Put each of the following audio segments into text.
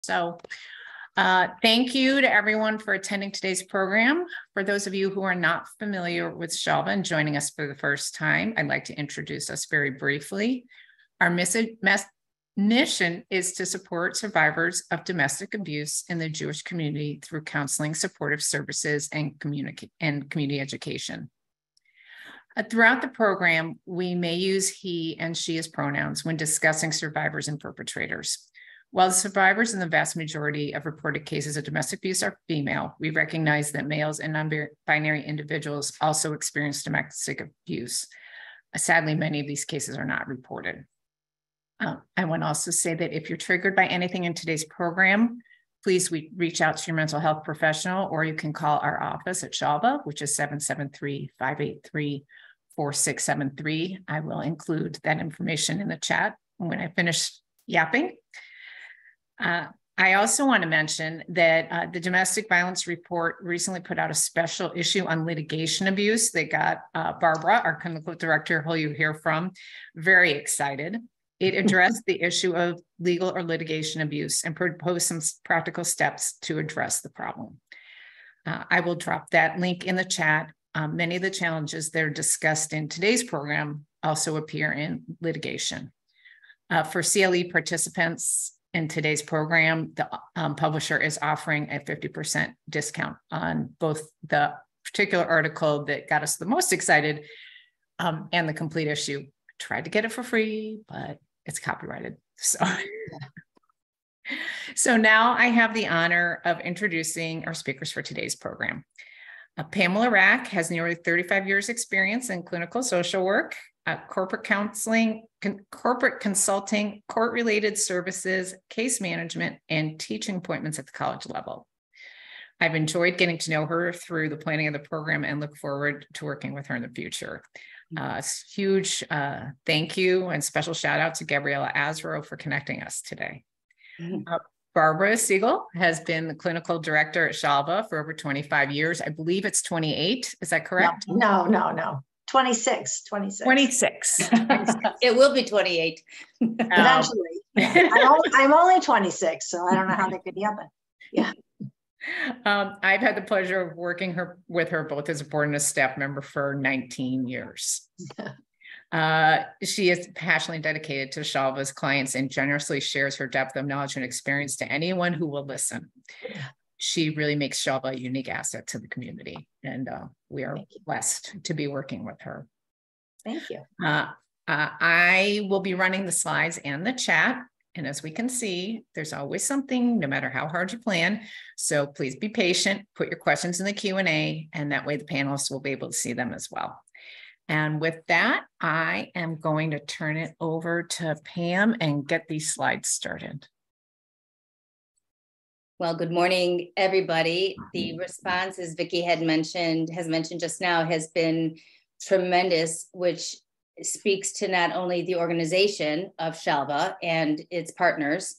So thank you to everyone for attending today's program. For those of you who are not familiar with Shalva and joining us for the first time, I'd like to introduce us very briefly. Our mission is to support survivors of domestic abuse in the Jewish community through counseling, supportive services, and community education. Throughout the program, we may use he and she as pronouns when discussing survivors and perpetrators. While the survivors in the vast majority of reported cases of domestic abuse are female, we recognize that males and non-binary individuals also experience domestic abuse. Sadly, many of these cases are not reported. I want to also say that if you're triggered by anything in today's program, please reach out to your mental health professional, or you can call our office at Shalva, which is 773-583-4673. I will include that information in the chat when I finish yapping. I also want to mention that the Domestic Violence Report recently put out a special issue on litigation abuse. They got Barbara, our clinical director, who you hear from, very excited. It addressed the issue of legal or litigation abuse and proposed some practical steps to address the problem. I will drop that link in the chat. Many of the challenges that are discussed in today's program also appear in litigation. For CLE participants in today's program, the publisher is offering a 50% discount on both the particular article that got us the most excited and the complete issue. Tried to get it for free, but it's copyrighted. So now I have the honor of introducing our speakers for today's program. Pamela Rack has nearly 35 years experience in clinical social work, corporate counseling, corporate consulting, court-related services, case management, and teaching appointments at the college level. I've enjoyed getting to know her through the planning of the program and look forward to working with her in the future. Huge thank you and special shout out to Gabriella Azro for connecting us today. Barbara Siegel has been the clinical director at Shalva for over 25 years. I believe it's 28. Is that correct? No. 26. It will be 28. Eventually. Yeah. I'm only 26, so I don't know how that could happen. Yeah. I've had the pleasure of working with her both as a board and a staff member for 19 years. She is passionately dedicated to Shalva's clients and generously shares her depth of knowledge and experience to anyone who will listen. She really makes Shalva a unique asset to the community, and we are blessed to be working with her. Thank you. I will be running the slides and the chat. And as we can see, there's always something, no matter how hard you plan. So please be patient, put your questions in the Q&A, and that way the panelists will be able to see them as well. And with that, I am going to turn it over to Pam and get these slides started. Well, good morning, everybody. The response, as Vicki has mentioned just now, has been tremendous, which speaks to not only the organization of Shalva and its partners,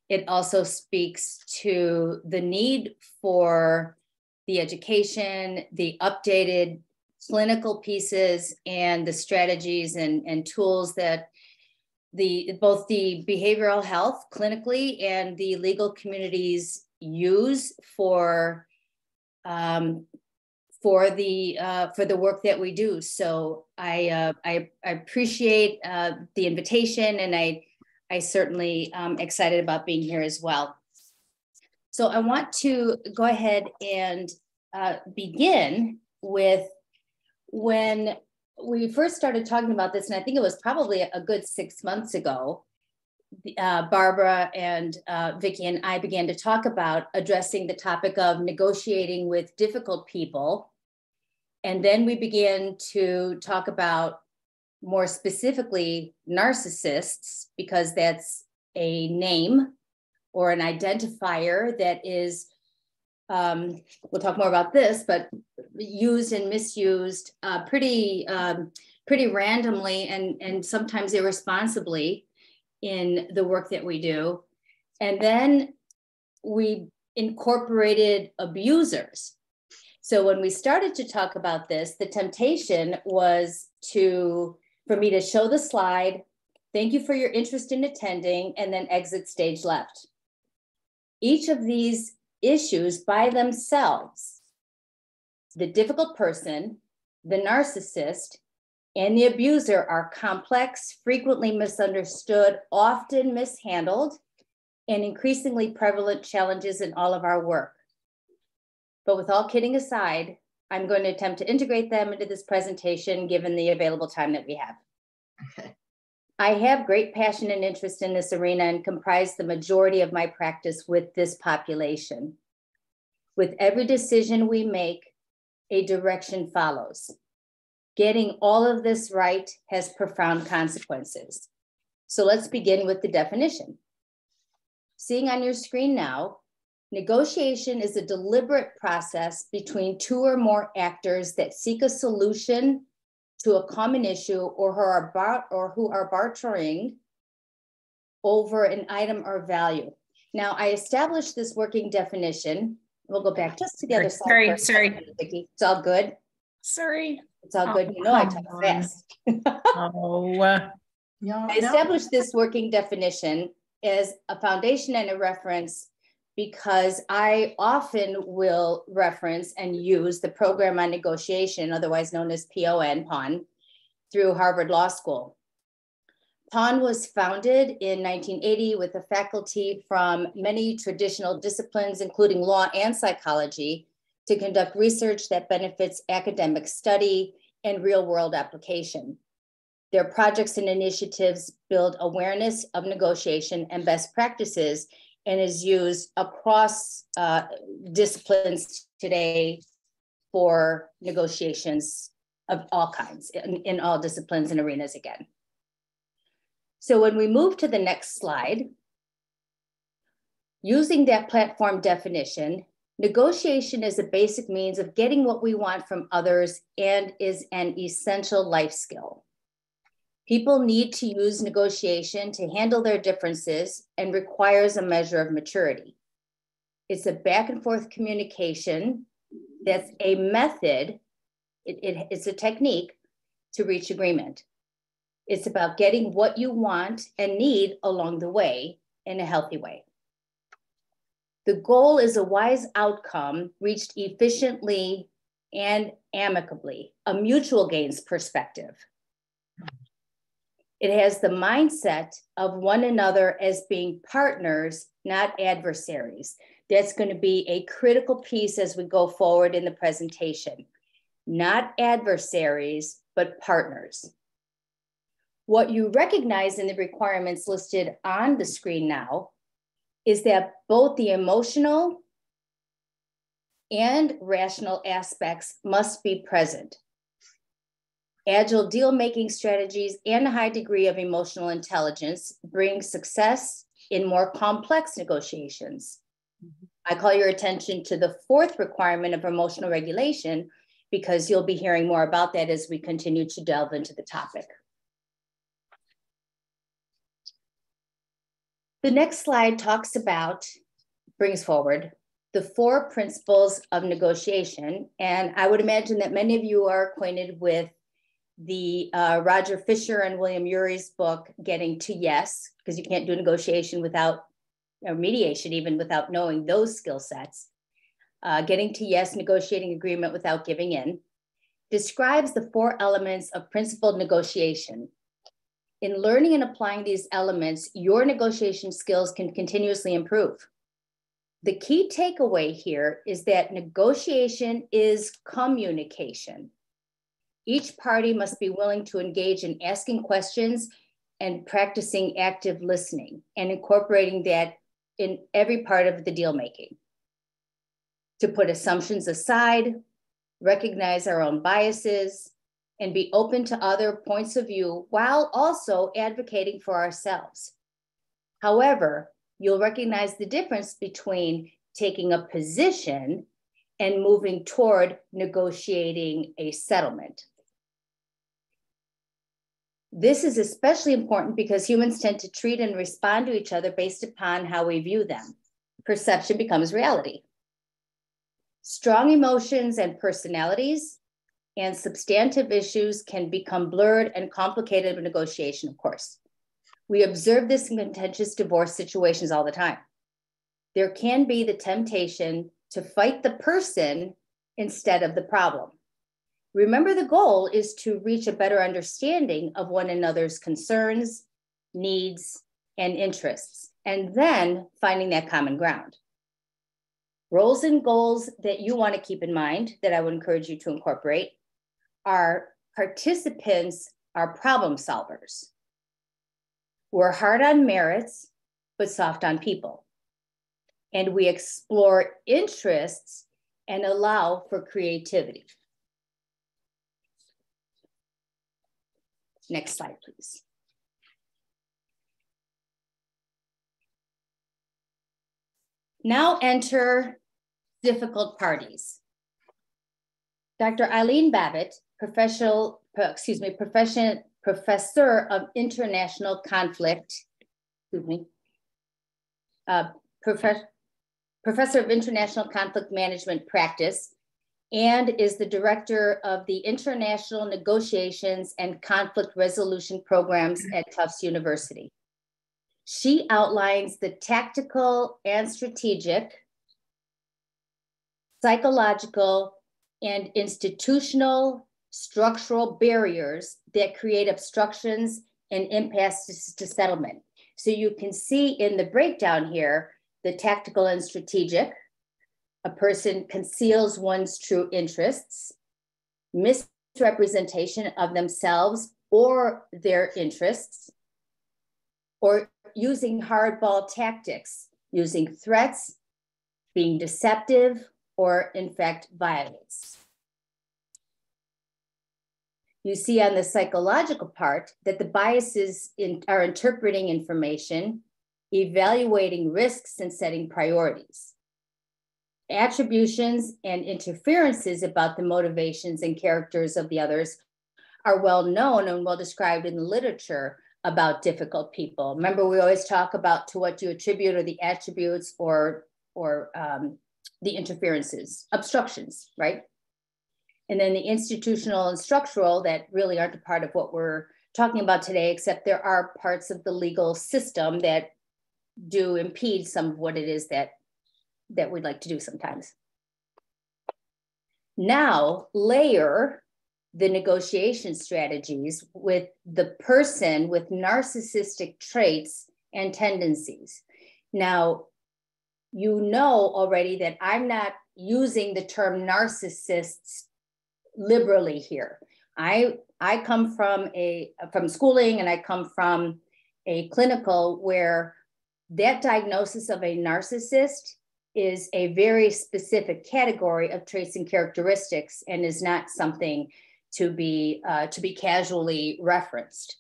it also speaks to the need for the education, the updated clinical pieces, and the strategies and tools that both the behavioral health clinically and the legal communities use for the work that we do. So I appreciate the invitation, and I certainly am excited about being here as well. So I want to go ahead and begin with when we first started talking about this, and I think it was probably a good 6 months ago. Barbara and Vicki and I began to talk about addressing the topic of negotiating with difficult people. And then we began to talk about more specifically narcissists, because that's a name or an identifier that is, we'll talk more about this, but used and misused pretty randomly and sometimes irresponsibly in the work that we do. And then we incorporated abusers. So when we started to talk about this, the temptation was for me to show the slide, thank you for your interest in attending, and then exit stage left. Each of these issues by themselves, the difficult person, the narcissist, and the abuser, are complex, frequently misunderstood, often mishandled, and increasingly prevalent challenges in all of our work. But with all kidding aside, I'm going to attempt to integrate them into this presentation given the available time that we have. Okay. I have great passion and interest in this arena and comprise the majority of my practice with this population. With every decision we make, a direction follows. Getting all of this right has profound consequences. So let's begin with the definition. Seeing on your screen now, negotiation is a deliberate process between two or more actors that seek a solution to a common issue or who are bartering over an item or value. Now, I established this working definition. We'll go back just to the other side. Sorry. It's all good. Sorry. It's all good. You know, I talk fast. I established this working definition as a foundation and a reference because I often will reference and use the program on negotiation, otherwise known as PON, through Harvard Law School. PON was founded in 1980 with a faculty from many traditional disciplines, including law and psychology, to conduct research that benefits academic study and real-world application. Their projects and initiatives build awareness of negotiation and best practices and is used across disciplines today for negotiations of all kinds, in all disciplines and arenas again. So when we move to the next slide, using that platform definition, negotiation is a basic means of getting what we want from others and is an essential life skill. People need to use negotiation to handle their differences and requires a measure of maturity. It's a back and forth communication that's a method, it's a technique to reach agreement. It's about getting what you want and need along the way in a healthy way. The goal is a wise outcome reached efficiently and amicably, a mutual gains perspective. It has the mindset of one another as being partners, not adversaries. That's going to be a critical piece as we go forward in the presentation. Not adversaries, but partners. What you recognize in the requirements listed on the screen now is that both the emotional and rational aspects must be present. Agile deal-making strategies and a high degree of emotional intelligence bring success in more complex negotiations. I call your attention to the fourth requirement of emotional regulation because you'll be hearing more about that as we continue to delve into the topic. The next slide brings forward the 4 principles of negotiation. And I would imagine that many of you are acquainted with the Roger Fisher and William Urey's book, Getting to Yes, because you can't do negotiation without, or mediation even without knowing those skill sets. Getting to Yes, Negotiating Agreement Without Giving In, describes the 4 elements of principled negotiation. In learning and applying these elements, your negotiation skills can continuously improve. The key takeaway here is that negotiation is communication. Each party must be willing to engage in asking questions and practicing active listening and incorporating that in every part of the deal making. To put assumptions aside, recognize our own biases, and be open to other points of view while also advocating for ourselves. However, you'll recognize the difference between taking a position and moving toward negotiating a settlement. This is especially important because humans tend to treat and respond to each other based upon how we view them. Perception becomes reality. Strong emotions and personalities and substantive issues can become blurred and complicated with negotiation, of course. We observe this in contentious divorce situations all the time. there can be the temptation to fight the person instead of the problem. Remember, the goal is to reach a better understanding of one another's concerns, needs, and interests, and then finding that common ground. Roles and goals that you want to keep in mind that I would encourage you to incorporate are: participants are problem solvers. We're hard on merits, but soft on people. And we explore interests and allow for creativity. Next slide, please. Now enter difficult parties. Dr. Eileen Babbitt, Professor of International Conflict, Professor of International Conflict Management Practice, and is the director of the International Negotiations and Conflict Resolution Programs at Tufts University. She outlines the tactical and strategic, psychological, and institutional structural barriers that create obstructions and impasses to settlement. So you can see in the breakdown here, the tactical and strategic: a person conceals one's true interests, misrepresentation of themselves or their interests, or using hardball tactics, using threats, being deceptive, or in fact, violence. You see on the psychological part that the biases are interpreting information, evaluating risks, and setting priorities. Attributions and interferences about the motivations and characters of the others are well known and well described in the literature about difficult people. Remember, we always talk about to what you attribute, or the attributes, or the interferences, obstructions, right? And then the institutional and structural that really aren't a part of what we're talking about today, except there are parts of the legal system that do impede some of what it is that we'd like to do sometimes. Now, layer the negotiation strategies with the person with narcissistic traits and tendencies. Now, you know already that I'm not using the term narcissists liberally here. I come from schooling, and I come from a clinical where that diagnosis of a narcissist is a very specific category of traits and characteristics, and is not something to be casually referenced.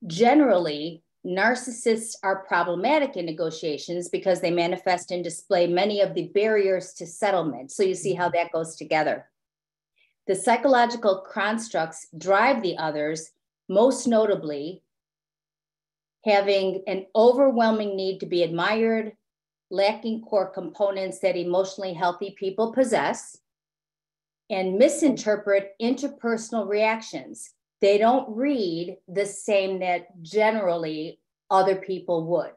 Generally, narcissists are problematic in negotiations because they manifest and display many of the barriers to settlement. So you see how that goes together. The psychological constructs drive the others, most notably having an overwhelming need to be admired, lacking core components that emotionally healthy people possess, and misinterpret interpersonal reactions. They don't read the same that generally other people would.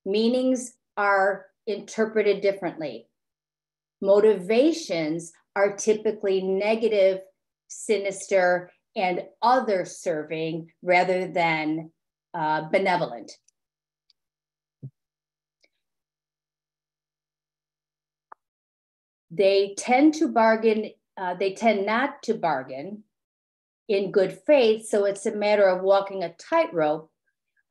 Meanings are interpreted differently. Motivations are typically negative, sinister, and other-serving rather than benevolent. They tend not to bargain in good faith, so it's a matter of walking a tightrope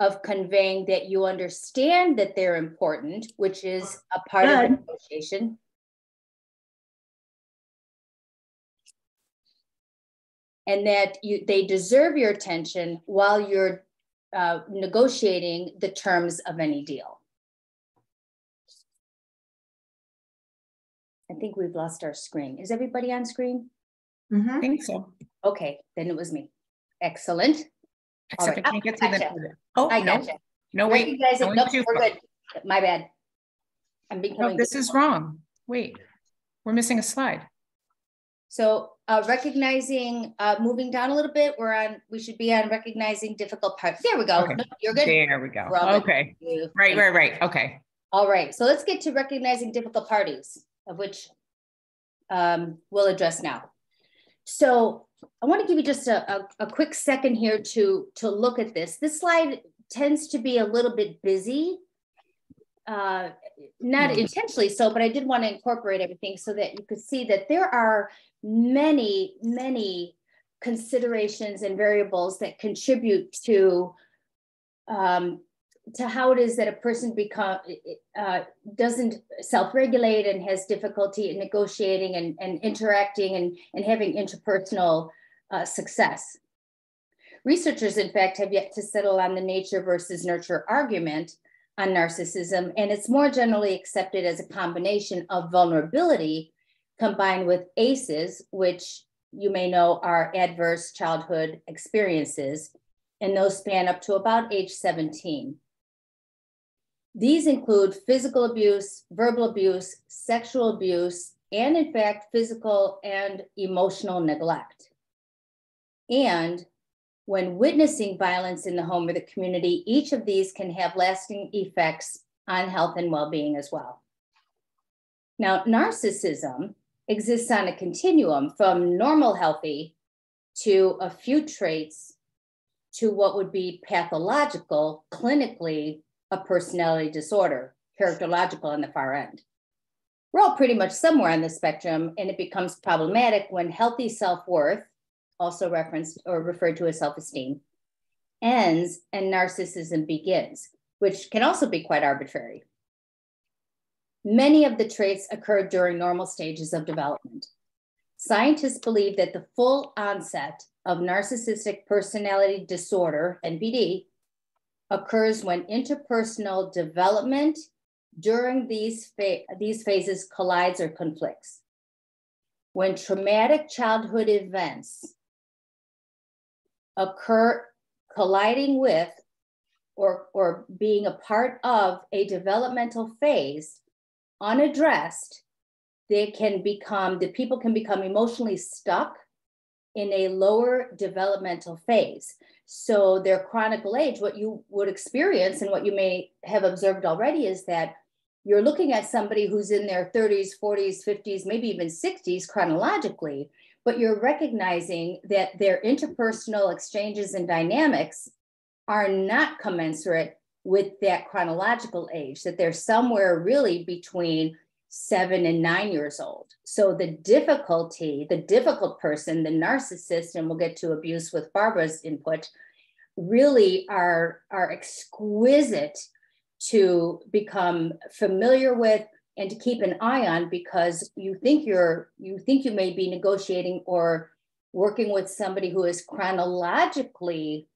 of conveying that you understand that they're important, which is a part of the negotiation. And that they deserve your attention while you're negotiating the terms of any deal. I think we've lost our screen. Is everybody on screen? Mm-hmm. I think so. Okay, then it was me. Excellent. Except I can't get to gotcha. the. Oh, I gotcha. No, wait. Nope, we're good. My bad. I'm becoming. No, this is wrong. Wait, we're missing a slide. So recognizing, moving down a little bit, we should be on recognizing difficult parts. There we go. Okay. Nope, you're good. There we go. Okay. Right. Okay. All right, so let's get to recognizing difficult parties, of which we'll address now. So I want to give you just a quick second here to look at this. This slide tends to be a little bit busy, not intentionally so, but I did want to incorporate everything so that you could see that there are many, many considerations and variables that contribute to how it is that a person doesn't self-regulate and has difficulty in negotiating and interacting and having interpersonal success. Researchers, in fact, have yet to settle on the nature versus nurture argument on narcissism, and it's more generally accepted as a combination of vulnerability combined with ACEs, which you may know are adverse childhood experiences, and those span up to about age 17. These include physical abuse, verbal abuse, sexual abuse, and in fact, physical and emotional neglect. And when witnessing violence in the home or the community, each of these can have lasting effects on health and well-being as well. Now, narcissism exists on a continuum from normal healthy to a few traits to what would be pathological, clinically, a personality disorder, characterological on the far end. We're all pretty much somewhere on the spectrum, and it becomes problematic when healthy self-worth, also referenced or referred to as self-esteem, ends and narcissism begins, which can also be quite arbitrary. Many of the traits occur during normal stages of development. Scientists believe that the full onset of narcissistic personality disorder, NPD, occurs when interpersonal development during these phases collides or conflicts. When traumatic childhood events occur colliding with or being a part of a developmental phase unaddressed, the people can become emotionally stuck in a lower developmental phase. So their chronicle age, what you would experience and what you may have observed already is that you're looking at somebody who's in their 30s, 40s, 50s, maybe even 60s chronologically, but you're recognizing that their interpersonal exchanges and dynamics are not commensurate with that chronological age, that they're somewhere really between 7 and 9 years old. So the difficult person, the narcissist, and we'll get to abuse with Barbara's input, really are exquisite to become familiar with and to keep an eye on, because you think you may be negotiating or working with somebody who is chronologically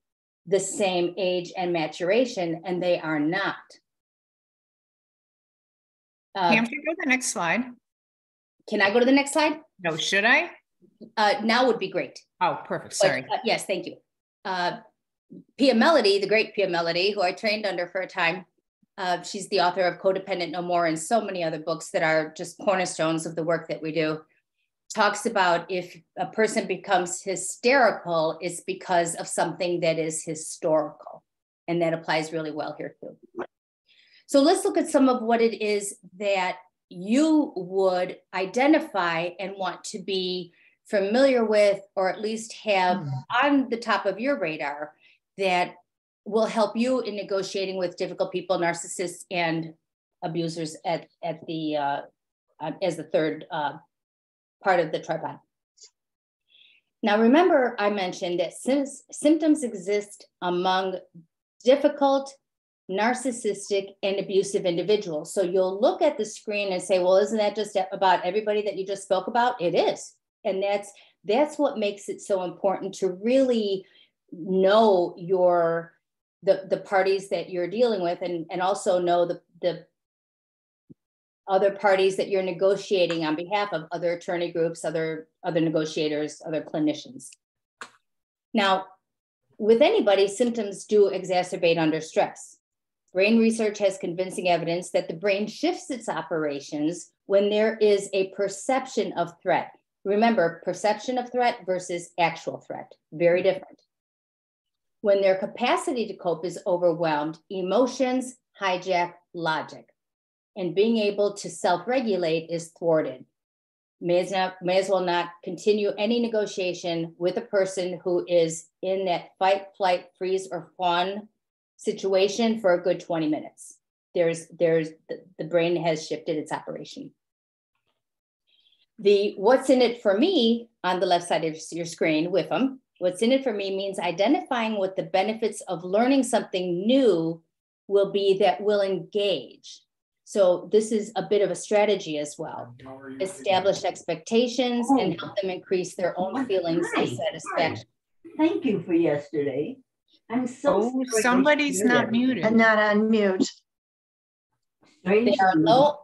the same age and maturation, and they are not. Pam, can you go to the next slide? Can I go to the next slide? No, should I? Now would be great. Oh, perfect. Sorry. But, yes, thank you. Pia Melody, the great Pia Melody, who I trained under for a time. She's the author of Codependent No More and so many other books that are just cornerstones of the work that we do. Talks about if a person becomes hysterical, it's because of something that is historical. And that applies really well here too. So let's look at some of what it is that you would identify and want to be familiar with, or at least have on the top of your radar, that will help you in negotiating with difficult people, narcissists, and abusers as the third part of the tripod. Now, remember, I mentioned that symptoms exist among difficult, narcissistic, and abusive individuals. So you'll look at the screen and say, well, isn't that just about everybody that you just spoke about? It is. And that's what makes it so important to really know the parties that you're dealing with, and also know the other parties that you're negotiating on behalf of, other attorney groups, other negotiators, other clinicians. Now, with anybody, symptoms do exacerbate under stress. Brain research has convincing evidence that the brain shifts its operations when there is a perception of threat. Remember, perception of threat versus actual threat, very different. When their capacity to cope is overwhelmed, emotions hijack logic. and being able to self-regulate is thwarted. May as well not continue any negotiation with a person who is in that fight, flight, freeze, or fawn situation for a good 20 minutes. The brain has shifted its operation. The what's in it for me on the left side of your screen with them, what's in it for me means identifying what the benefits of learning something new will be that will engage. So this is a bit of a strategy as well. Establish expectations and help them increase their own feelings of satisfaction. Thank you for yesterday. I'm so sorry. Somebody's not muted. And not on mute. They are low.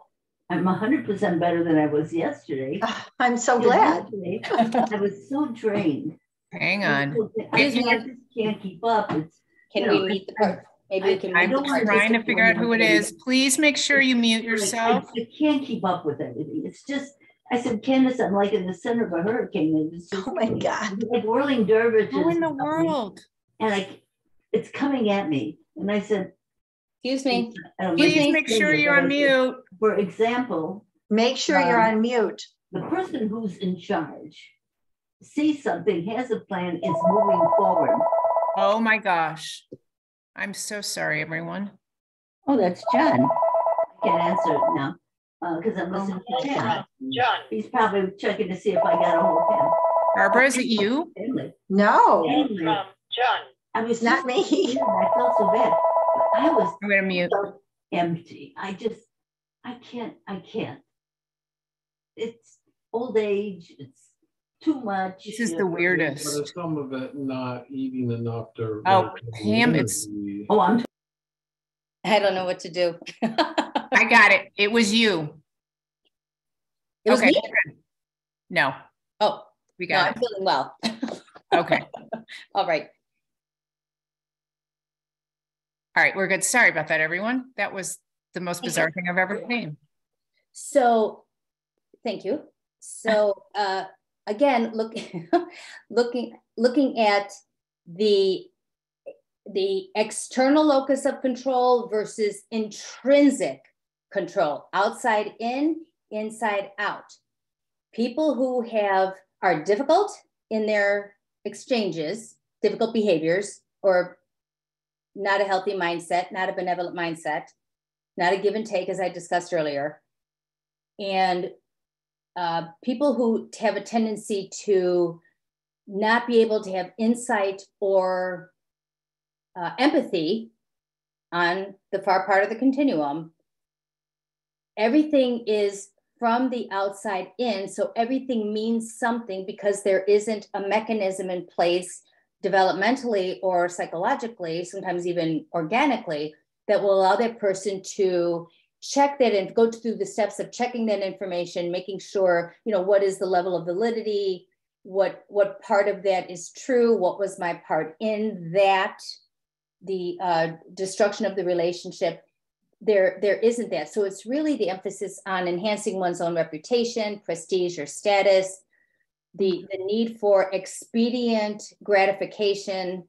I'm 100% better than I was yesterday. I'm so glad. I was so drained. Hang on. I just can't keep up. Can we meet the part? Maybe we can. I'm trying to figure out who it is. Please make sure you mute yourself. I can't keep up with everything. It's just, I said, Candace, I'm like in the center of a hurricane. It's just, Oh my God. like whirling dervishes. Who in the world? And it's coming at me. And I said, excuse me. Please make sure you're on mute. For example, Make sure you're on mute. the person who's in charge sees something, has a plan, is moving forward. Oh my gosh. I'm so sorry, everyone. Oh, that's John. I can't answer it now because I'm listening to John. John. He's probably checking to see if I got a hold of him. Barbara, is it you? No, John. I was not me. I felt so bad. But I was I'm going to mute. so empty. I can't. It's old age. It's too much. This is the weirdest. But is some of it not eating enough to? Oh, Pam, it's. Oh, I don't know what to do. I got it. It was you. It was Okay. me? No, Oh, we no, got I'm feeling well. Okay. All right. All right. We're good. Sorry about that, everyone. That was the most bizarre thing I've ever seen. So, thank you. So, again, looking at the external locus of control versus intrinsic control, outside in, inside out. People who are difficult in their exchanges, difficult behaviors, or not a healthy mindset, not a benevolent mindset, not a give and take, as I discussed earlier. And people who have a tendency to not be able to have insight or empathy on the far part of the continuum, everything is from the outside in. So everything means something because there isn't a mechanism in place developmentally or psychologically, sometimes even organically, that will allow that person to check that and go through the steps of checking that information, making sure, what is the level of validity, what part of that is true, what was my part in that, the destruction of the relationship. There isn't that. So it's really the emphasis on enhancing one's own reputation, prestige, or status, the need for expedient gratification,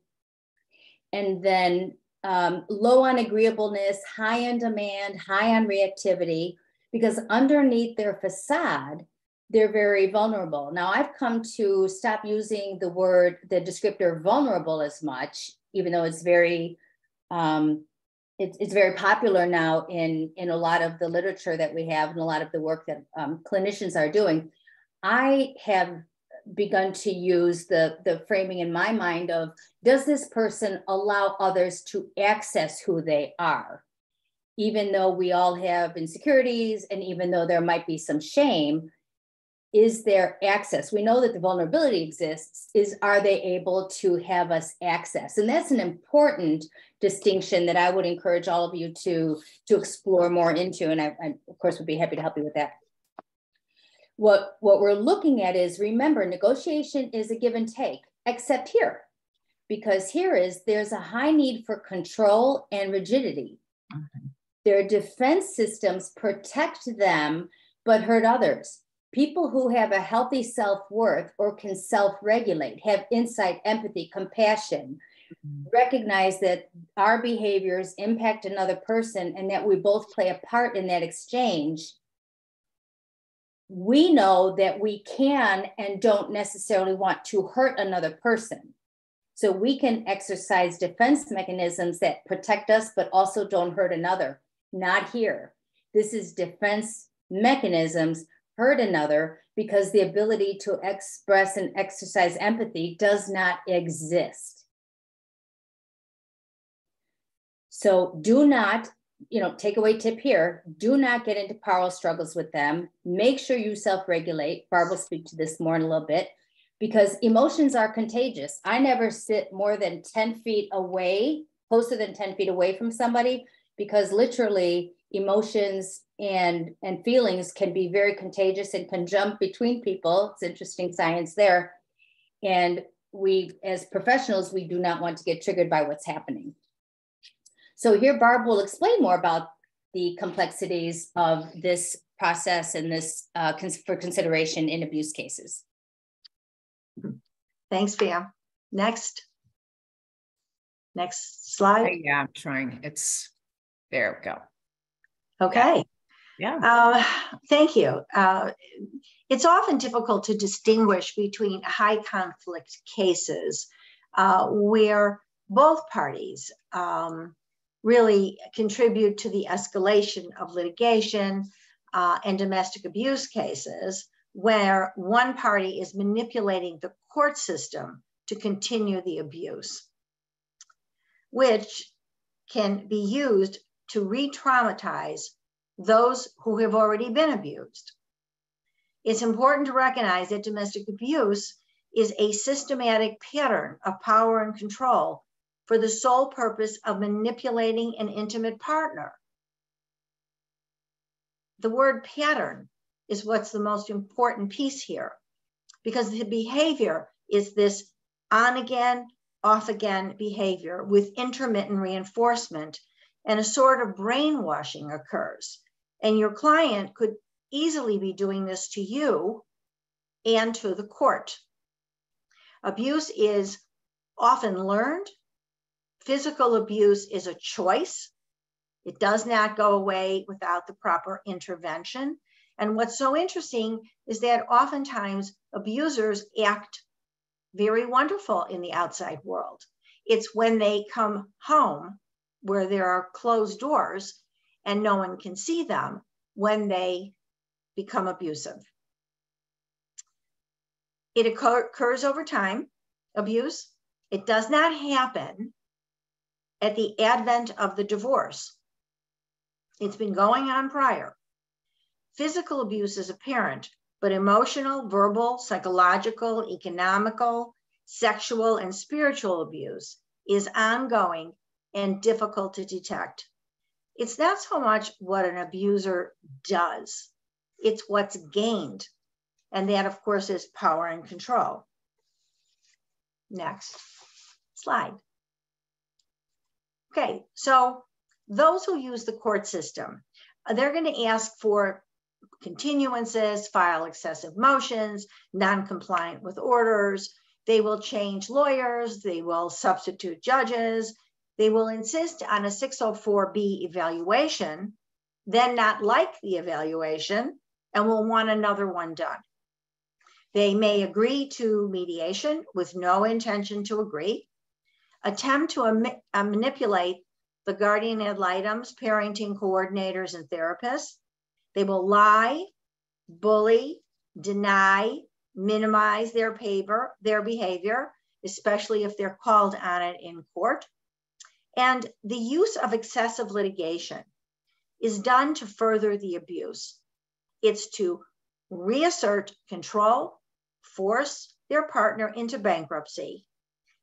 and then low on agreeableness, high on demand, high on reactivity, because underneath their facade, they're very vulnerable. Now, I've come to stop using the descriptor vulnerable as much, even though it's very, it's very popular now in a lot of the literature that we have and a lot of the work that clinicians are doing. I have begun to use the framing in my mind of, does this person allow others to access who they are? Even though we all have insecurities and even though there might be some shame, is there access? We know that the vulnerability exists. Are they able to have us access? And that's an important distinction that I would encourage all of you to explore more into. And I of course, would be happy to help you with that. What we're looking at is, remember, negotiation is a give and take, except here, because there's a high need for control and rigidity. Okay. Their defense systems protect them, but hurt others. People who have a healthy self-worth or can self-regulate, have insight, empathy, compassion, recognize that our behaviors impact another person and that we both play a part in that exchange, we know that we can and don't necessarily want to hurt another person. So we can exercise defense mechanisms that protect us, but also don't hurt another. Not here. This is defense mechanisms, hurt another, because the ability to express and exercise empathy does not exist. So do not, takeaway tip here, do not get into power struggles with them. Make sure you self-regulate. Barb will speak to this more in a little bit, because emotions are contagious. I never sit more than 10 feet away, closer than 10 feet away from somebody, because literally emotions and feelings can be very contagious and can jump between people. It's interesting science there. And we, as professionals, we do not want to get triggered by what's happening. So here, Barb will explain more about the complexities of this process and this for consideration in abuse cases. Thanks, Pam. Next slide. Yeah, I'm trying. There we go. Okay. Yeah. Thank you. It's often difficult to distinguish between high conflict cases where both parties really contribute to the escalation of litigation and domestic abuse cases where one party is manipulating the court system to continue the abuse, which can be used to re-traumatize those who have already been abused. It's important to recognize that domestic abuse is a systematic pattern of power and control for the sole purpose of manipulating an intimate partner. The word pattern is what's the most important piece here, because the behavior is this on again, off again behavior with intermittent reinforcement, and a sort of brainwashing occurs. And your client could easily be doing this to you and to the court. Abuse is often learned. Physical abuse is a choice. It does not go away without the proper intervention. And what's so interesting is that oftentimes abusers act very wonderful in the outside world. It's when they come home where there are closed doors and no one can see them when they become abusive. It occurs over time, abuse. It does not happen at the advent of the divorce. It's been going on prior. Physical abuse is apparent, but emotional, verbal, psychological, economical, sexual, and spiritual abuse is ongoing and difficult to detect. It's not so much what an abuser does, it's what's gained. And that, of course, is power and control. Next slide. Okay, so those who use the court system, they're going to ask for continuances, file excessive motions, non-compliant with orders. They will change lawyers. They will substitute judges. They will insist on a 604B evaluation, then not like the evaluation, and will want another one done. They may agree to mediation with no intention to agree, attempt to manipulate the guardian ad litems, parenting coordinators, and therapists. They will lie, bully, deny, minimize their behavior, especially if they're called on it in court. And the use of excessive litigation is done to further the abuse. It's to reassert control, force their partner into bankruptcy,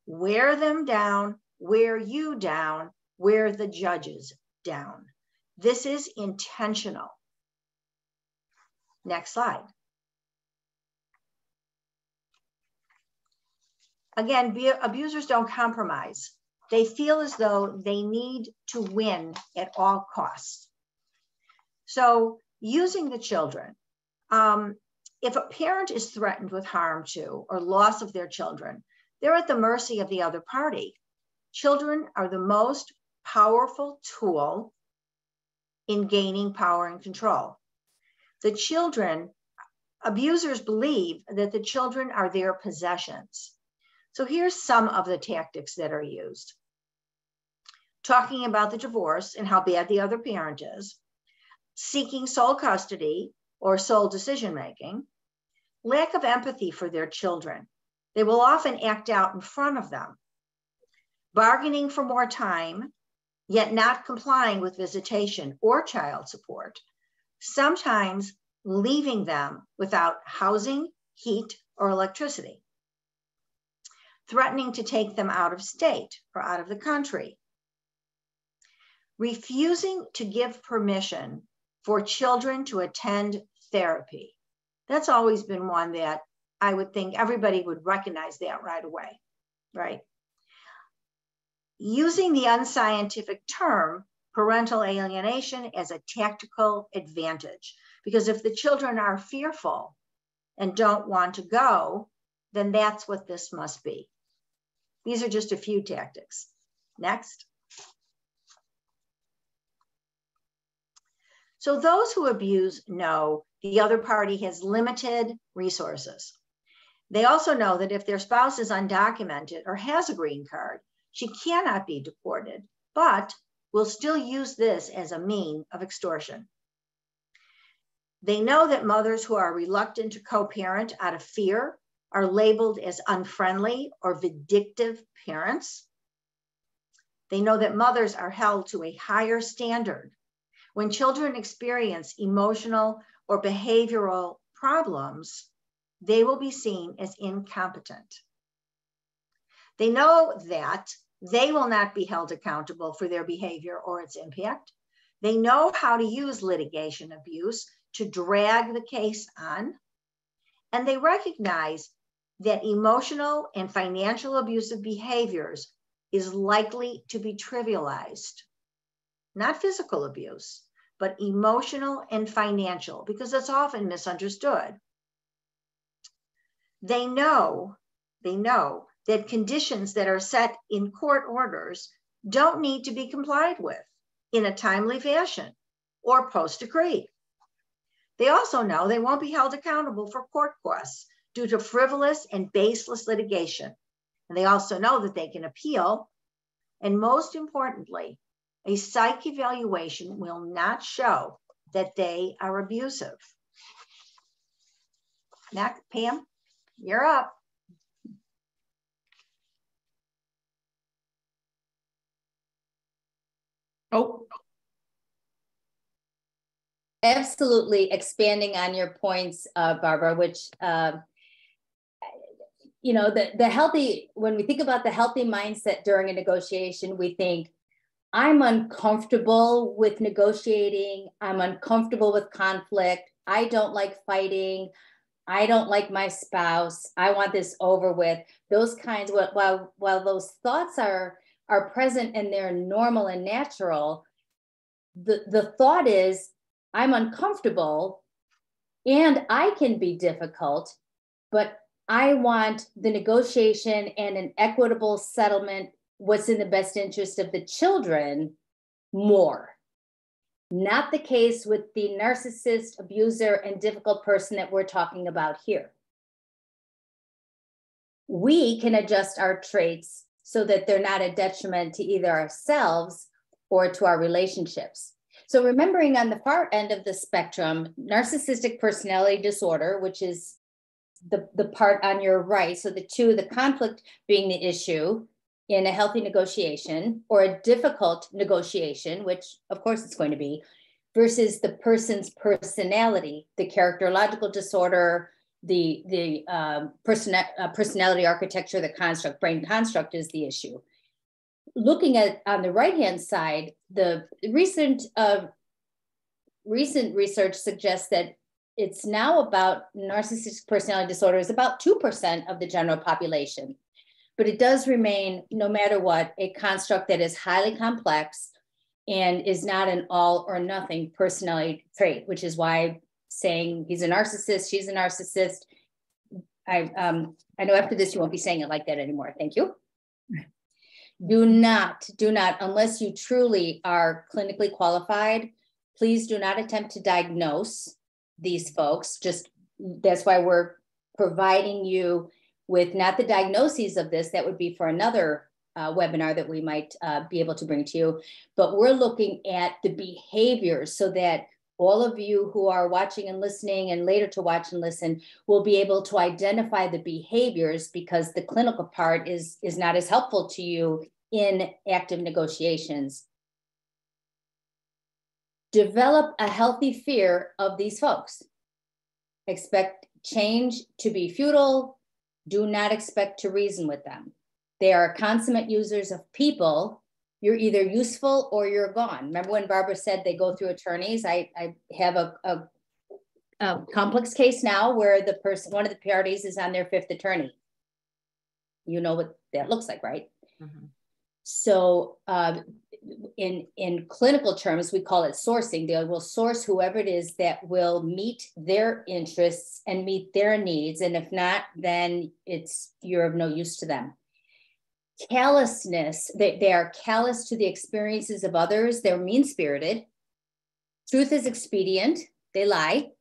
wear them down, wear you down, wear the judges down. This is intentional. Next slide. Again, abusers don't compromise. They feel as though they need to win at all costs. So using the children, if a parent is threatened with harm to or loss of their children, they're at the mercy of the other party. Children are the most powerful tool in gaining power and control. Abusers believe that the children are their possessions. So here's some of the tactics that are used. Talking about the divorce and how bad the other parent is, seeking sole custody or sole decision-making, lack of empathy for their children. They will often act out in front of them, bargaining for more time, yet not complying with visitation or child support, sometimes leaving them without housing, heat, or electricity, threatening to take them out of state or out of the country, refusing to give permission for children to attend therapy. That's always been one that I would think everybody would recognize that right away, right? Using the unscientific term parental alienation as a tactical advantage, because if the children are fearful and don't want to go, then that's what this must be. These are just a few tactics. Next. So those who abuse know the other party has limited resources. They also know that if their spouse is undocumented or has a green card, she cannot be deported, but will still use this as a means of extortion. They know that mothers who are reluctant to co-parent out of fear are labeled as unfriendly or vindictive parents. They know that mothers are held to a higher standard. When children experience emotional or behavioral problems, they will be seen as incompetent. They know that they will not be held accountable for their behavior or its impact. They know how to use litigation abuse to drag the case on, and they recognize that emotional and financial abusive behaviors is likely to be trivialized. Not physical abuse, but emotional and financial, because it's often misunderstood. They know that conditions that are set in court orders don't need to be complied with in a timely fashion or post-decree. They also know they won't be held accountable for court costs due to frivolous and baseless litigation. And they also know that they can appeal. And most importantly, a psych evaluation will not show that they are abusive. Next, Pam, you're up. Oh. Absolutely, expanding on your points, Barbara, which, you know, the healthy, when we think about the healthy mindset during a negotiation, we think, I'm uncomfortable with negotiating. I'm uncomfortable with conflict. I don't like fighting. I don't like my spouse. I want this over with. Those kinds, while those thoughts are present and they're normal and natural, the thought is, I'm uncomfortable and I can be difficult, but I want the negotiation and an equitable settlement, what's in the best interest of the children, more. Not the case with the narcissist, abuser, and difficult person that we're talking about here. We can adjust our traits so that they're not a detriment to either ourselves or to our relationships. So remembering on the far end of the spectrum, narcissistic personality disorder, which is the part on your right, so the conflict being the issue in a healthy negotiation or a difficult negotiation, which of course it's going to be, versus the person's personality, the characterological disorder, the personality architecture, the construct, brain construct is the issue. Looking at on the right-hand side, the recent research suggests that it's now about narcissistic personality disorder is about 2% of the general population, but it does remain, no matter what, a construct that is highly complex and is not an all or nothing personality trait, which is why saying he's a narcissist, she's a narcissist. I know after this, you won't be saying it like that anymore. Thank you. Do not, unless you truly are clinically qualified, please do not attempt to diagnose these folks. Just, that's why we're providing you with not the diagnoses of this, that would be for another webinar that we might be able to bring to you, but we're looking at the behaviors so that all of you who are watching and listening and later to watch and listen will be able to identify the behaviors, because the clinical part is not as helpful to you in active negotiations. Develop a healthy fear of these folks. Expect change to be futile. Do not expect to reason with them. They are consummate users of people. You're either useful or you're gone. Remember when Barbara said they go through attorneys? I have a complex case now where the person, one of the parties is on their 5th attorney. You know what that looks like, right? Mm-hmm. So in clinical terms, we call it sourcing. They will source whoever it is that will meet their interests and meet their needs. And if not, then you're of no use to them. Callousness, they are callous to the experiences of others. They're mean-spirited. Truth is expedient. They lie.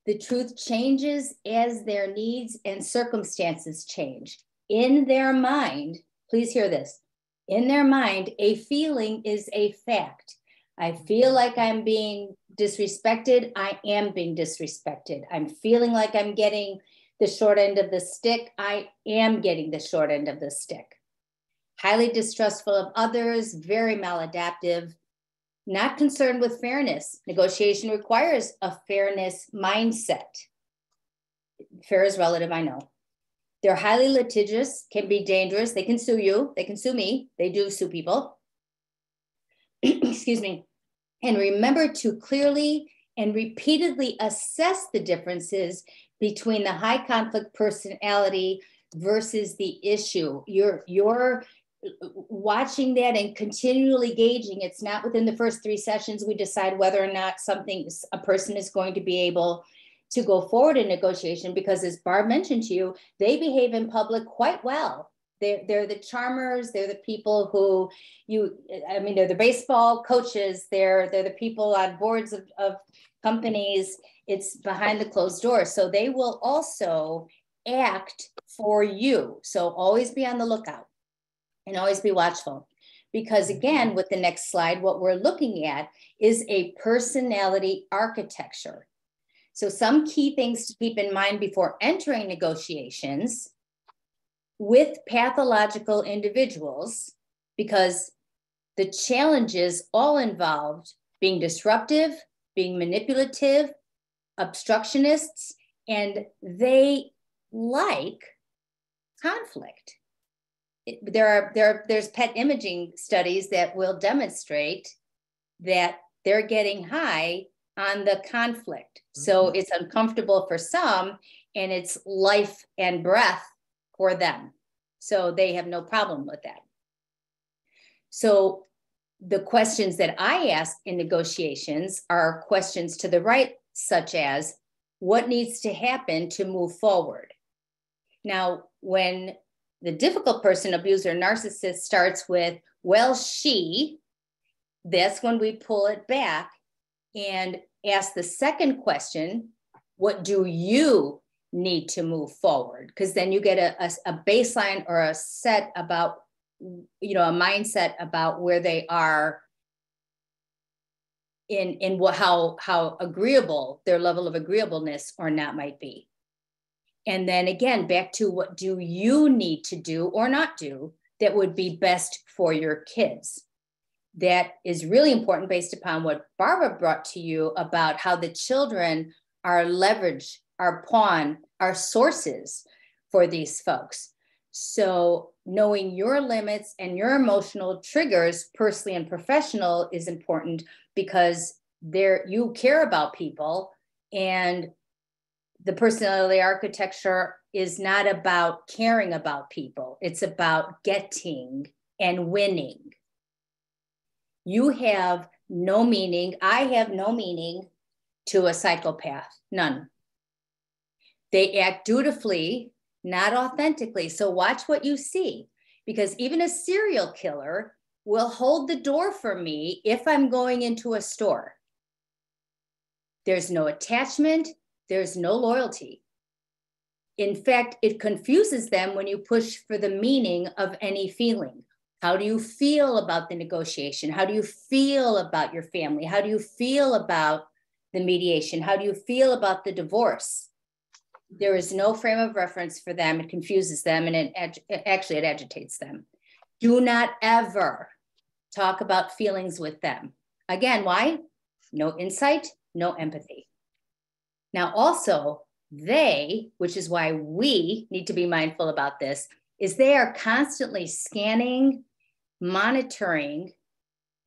The truth changes as their needs and circumstances change. In their mind, please hear this. In their mind, a feeling is a fact. I feel like I'm being disrespected. I am being disrespected. I'm feeling like I'm getting the short end of the stick. I am getting the short end of the stick. Highly distrustful of others, very maladaptive, not concerned with fairness. Negotiation requires a fairness mindset. Fair is relative, I know. They're highly litigious, can be dangerous. They can sue you. They can sue me. They do sue people. Excuse me. And remember to clearly and repeatedly assess the differences between the high conflict personality versus the issue. You're watching that and continually gauging. It's not within the first 3 sessions we decide whether or not a person is going to be able to go forward in negotiation, because as Barb mentioned to you, they behave in public quite well. They're the charmers. They're the people who they're the baseball coaches. They're the people on boards of companies. It's behind the closed doors. So they will also act for you. So always be on the lookout and always be watchful. Because again, with the next slide, what we're looking at is a personality architecture. So some key things to keep in mind before entering negotiations with pathological individuals, because the challenges all involved being disruptive, being manipulative, obstructionists, and they like conflict. There's PET imaging studies that will demonstrate that they're getting high on the conflict. So it's uncomfortable for some, and it's life and breath for them. So they have no problem with that. So the questions that I ask in negotiations are questions to the right, such as, what needs to happen to move forward? Now, when the difficult person, abuser, narcissist starts with, well, that's when we pull it back and ask the second question, what do you need to move forward? Because then you get a baseline or a set about, a mindset about where they are in how agreeable their level of agreeableness or not might be. And then again, back to what do you need to do or not do that would be best for your kids? That is really important based upon what Barbara brought to you about how the children are leverage, are pawn, are sources for these folks. So knowing your limits and your emotional triggers, personally and professional, is important, because you care about people, and the personality architecture is not about caring about people. It's about getting and winning. You have no meaning. I have no meaning to a psychopath, none. They act dutifully, not authentically. So watch what you see. because even a serial killer will hold the door for me if I'm going into a store. There's no attachment, there's no loyalty. In fact, it confuses them when you push for the meaning of any feeling. How do you feel about the negotiation? How do you feel about your family? How do you feel about the mediation? How do you feel about the divorce? There is no frame of reference for them. It confuses them, and it agitates them. Do not ever talk about feelings with them. Again, why? No insight, no empathy. Now also, they, which is why we need to be mindful about this, is they are constantly scanning, monitoring,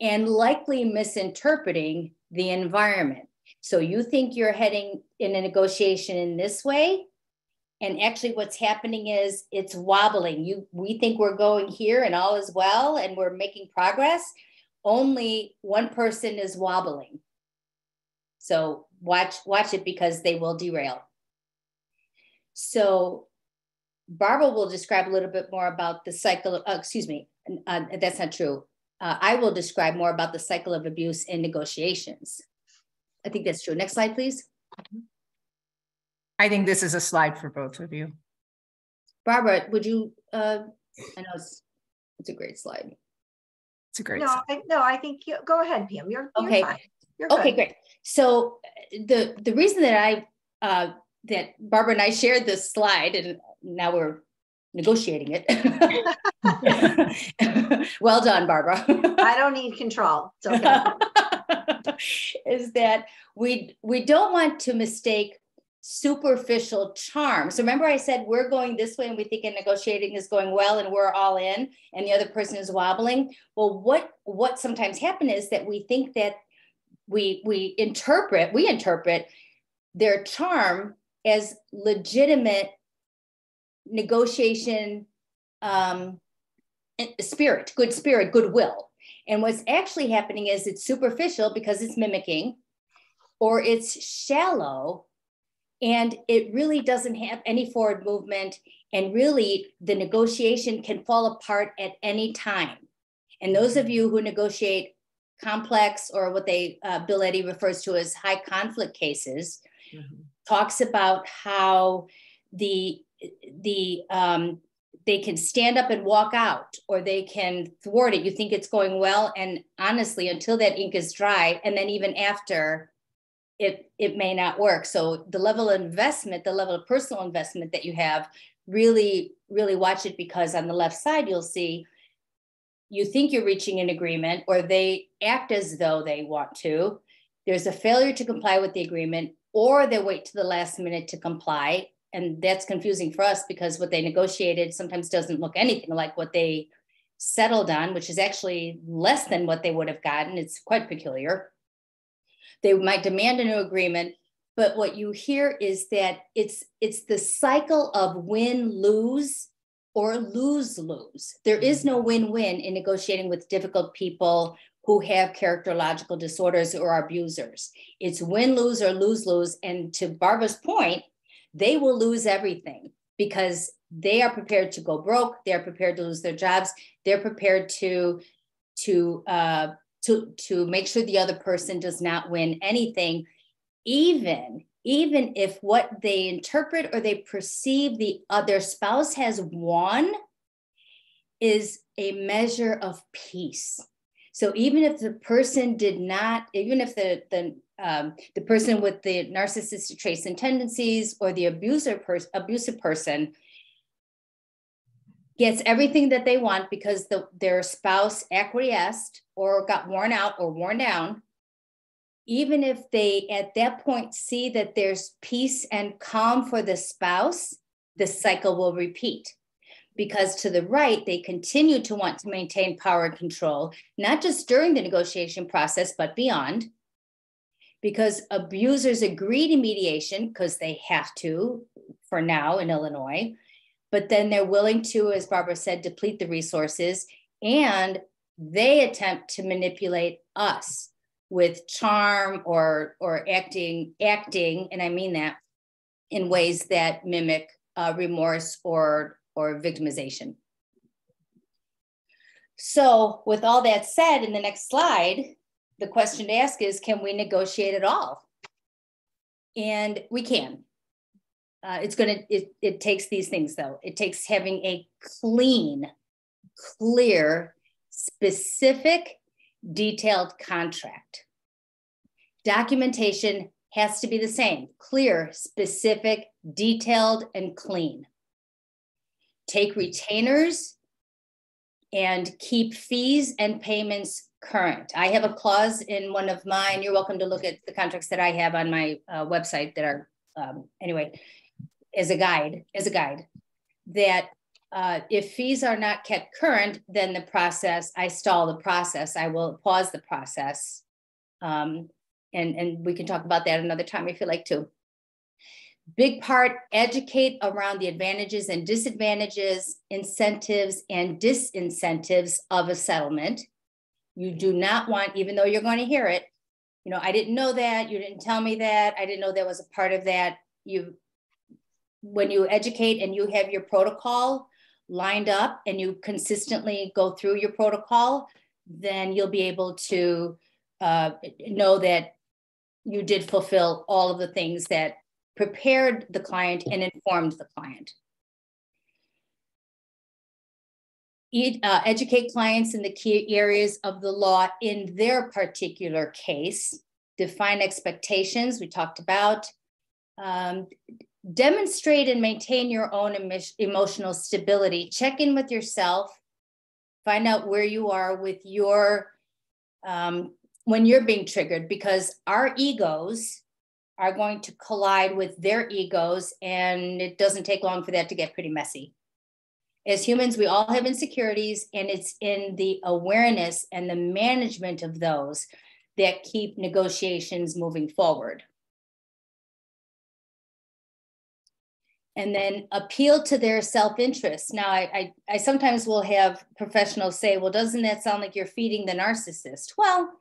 and likely misinterpreting the environment. So you think you're heading in a negotiation in this way, and actually what's happening is it's wobbling. We think we're going here and all is well and we're making progress. Only one person is wobbling. So watch it, because they will derail. So Barbara will describe a little bit more about the cycle of, that's not true. I will describe more about the cycle of abuse in negotiations. I think that's true. Next slide, please. I think this is a slide for both of you. Barbara, would you, I know it's a great slide. It's a great slide. I think go ahead, Pam. You're okay. Fine. You're good. Okay, great. So the reason that that Barbara and I shared this slide, and now we're negotiating it. Well done, Barbara. I don't need control. It's okay. Is that we don't want to mistake superficial charm. So remember I said we're going this way and we think negotiating is going well and we're all in and the other person is wobbling. Well, what sometimes happens is that we think that we interpret their charm as legitimate negotiation spirit, goodwill. And what's actually happening is it's superficial because it's mimicking, or it's shallow and it really doesn't have any forward movement. And really the negotiation can fall apart at any time. And those of you who negotiate complex, or what Bill Eddy refers to as high conflict cases, talks about how they can stand up and walk out, or they can thwart it. You think it's going well, and honestly, until that ink is dry, and then even after, it may not work. So the level of investment, the level of personal investment that you have, really, really watch it, because on the left side, you'll see you think you're reaching an agreement, or they act as though they want to. There's a failure to comply with the agreement, or they wait to the last minute to comply. And that's confusing for us, because what they negotiated sometimes doesn't look anything like what they settled on, which is actually less than what they would have gotten. It's quite peculiar. They might demand a new agreement, but what you hear is that it's the cycle of win-lose or lose-lose. There is no win-win in negotiating with difficult people who have characterological disorders or are abusers. It's win-lose or lose-lose. And to Barbara's point, they will lose everything because they are prepared to go broke. They're prepared to lose their jobs. They're prepared to make sure the other person does not win anything, even if what they interpret or they perceive their spouse has won is a measure of peace. So even if the person did not, even if the person with the narcissistic traits and tendencies, or the abusive person gets everything that they want because their spouse acquiesced or got worn out or worn down, even if they at that point see that there's peace and calm for the spouse, the cycle will repeat. Because to the right, they continue to want to maintain power and control, not just during the negotiation process, but beyond. Because abusers agree to mediation because they have to, for now in Illinois, but then they're willing to, as Barbara said, deplete the resources, and they attempt to manipulate us with charm or acting, and I mean that, in ways that mimic remorse or victimization. So with all that said, in the next slide, the question to ask is, can we negotiate at all? And we can. It takes these things though. It takes having a clean, clear, specific, detailed contract. Documentation has to be the same: clear, specific, detailed, and clean. Take retainers and keep fees and payments current. I have a clause in one of mine. You're welcome to look at the contracts that I have on my website that are, anyway, as a guide, that if fees are not kept current, then the process, I stall the process. I will pause the process. And we can talk about that another time if you like to. Big part, educate around the advantages and disadvantages, incentives and disincentives of a settlement. You do not want, even though you're going to hear it, you know, I didn't know that, you didn't tell me that, I didn't know that was a part of that. When you educate and you have your protocol lined up and you consistently go through your protocol, then you'll be able to know that you did fulfill all of the things that prepared the client and informed the client. Educate clients in the key areas of the law in their particular case. Define expectations, we talked about. Demonstrate and maintain your own emotional stability. Check in with yourself. Find out where you are with your, when you're being triggered, because our egos are going to collide with their egos, and it doesn't take long for that to get pretty messy. As humans, we all have insecurities, and it's in the awareness and the management of those that keep negotiations moving forward. And then appeal to their self-interest. Now, I sometimes will have professionals say, well, doesn't that sound like you're feeding the narcissist? Well,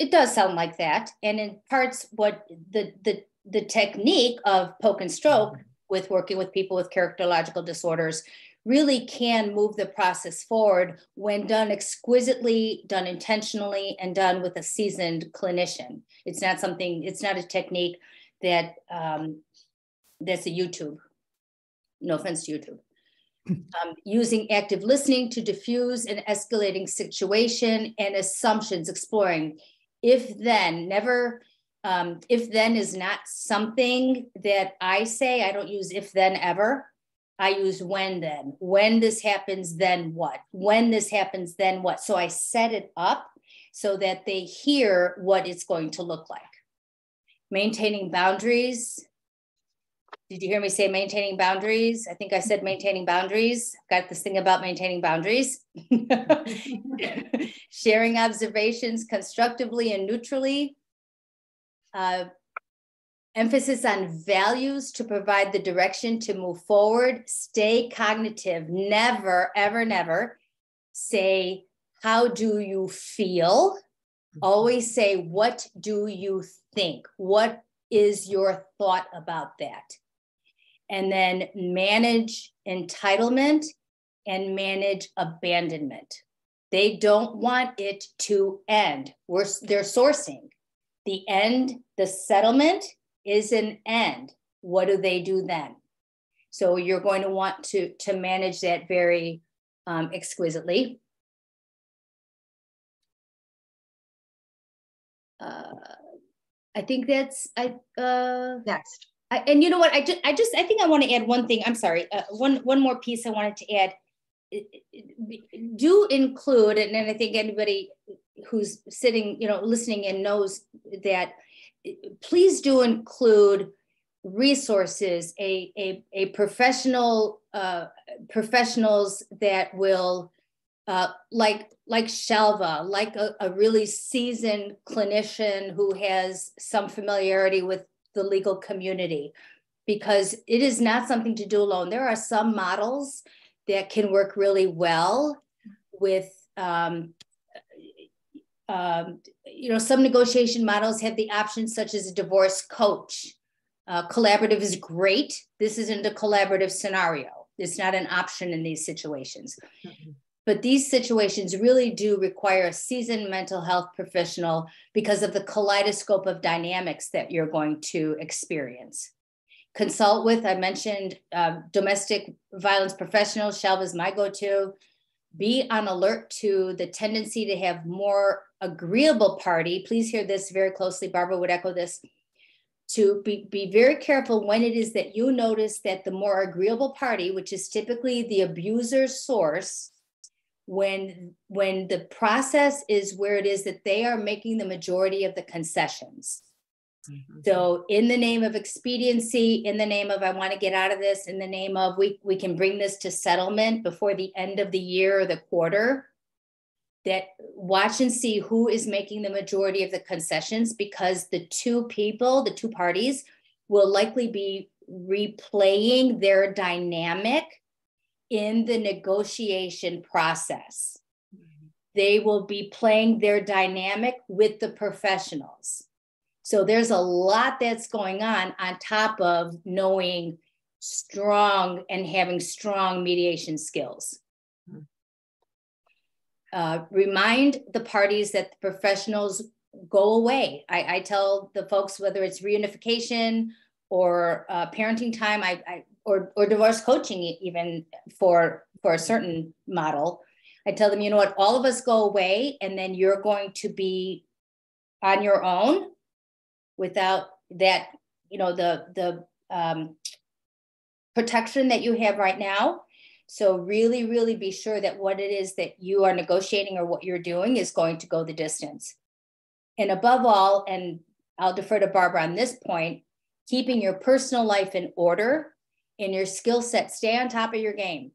it does sound like that. And in parts, what the technique of poke and stroke with working with people with characterological disorders really can move the process forward when done exquisitely, done intentionally, and done with a seasoned clinician. It's not something, it's not a technique that that's a YouTube. No offense to YouTube. Using active listening to diffuse an escalating situation and assumptions, exploring if then, never, if then is not something that I say. I don't use if then ever. I use when then. When this happens, then what? When this happens, then what? So I set it up so that they hear what it's going to look like. Maintaining boundaries. Did you hear me say maintaining boundaries? I think I said maintaining boundaries. Got this thing about maintaining boundaries. Sharing observations constructively and neutrally. Emphasis on values to provide the direction to move forward. Stay cognitive. Never, ever, never say, how do you feel? Always say, what do you think? What is your thought about that? And then manage entitlement and manage abandonment. They don't want it to end. They're sourcing. The end, the settlement is an end. What do they do then? So you're going to want to manage that very exquisitely. I think that's Next. And you know what? I think I want to add one thing. I'm sorry. One more piece I wanted to add. Do include, and I think anybody who's sitting, listening and knows that, please do include resources, a professional, professionals that will, like Shalva, like a really seasoned clinician who has some familiarity with the legal community, because it is not something to do alone. There are some models that can work really well with, some negotiation models have the options such as a divorce coach. Collaborative is great. This isn't a collaborative scenario. It's not an option in these situations. But these situations really do require a seasoned mental health professional because of the kaleidoscope of dynamics that you're going to experience. Consult with, I mentioned, domestic violence professionals. Shelva is my go-to. Be on alert to the tendency to have more agreeable party. Please hear this very closely. Barbara would echo this. To be very careful when it is that you notice that the more agreeable party, which is typically the abuser's source, when the process is where it is that they are making the majority of the concessions. Mm-hmm. So in the name of expediency, in the name of I want to get out of this, in the name of we can bring this to settlement before the end of the year or the quarter, that watch and see who is making the majority of the concessions, because the two parties will likely be replaying their dynamic in the negotiation process. Mm-hmm. They will be playing their dynamic with the professionals. So there's a lot that's going on top of knowing strong and having strong mediation skills. Remind the parties that the professionals go away. I tell the folks, whether it's reunification or parenting time, or divorce coaching, even for a certain model, I tell them, you know what, all of us go away, and then you're going to be on your own without that, the protection that you have right now. So really, really be sure that what it is that you are negotiating or what you're doing is going to go the distance. And above all, and I'll defer to Barbara on this point, keeping your personal life in order and your skill set, stay on top of your game.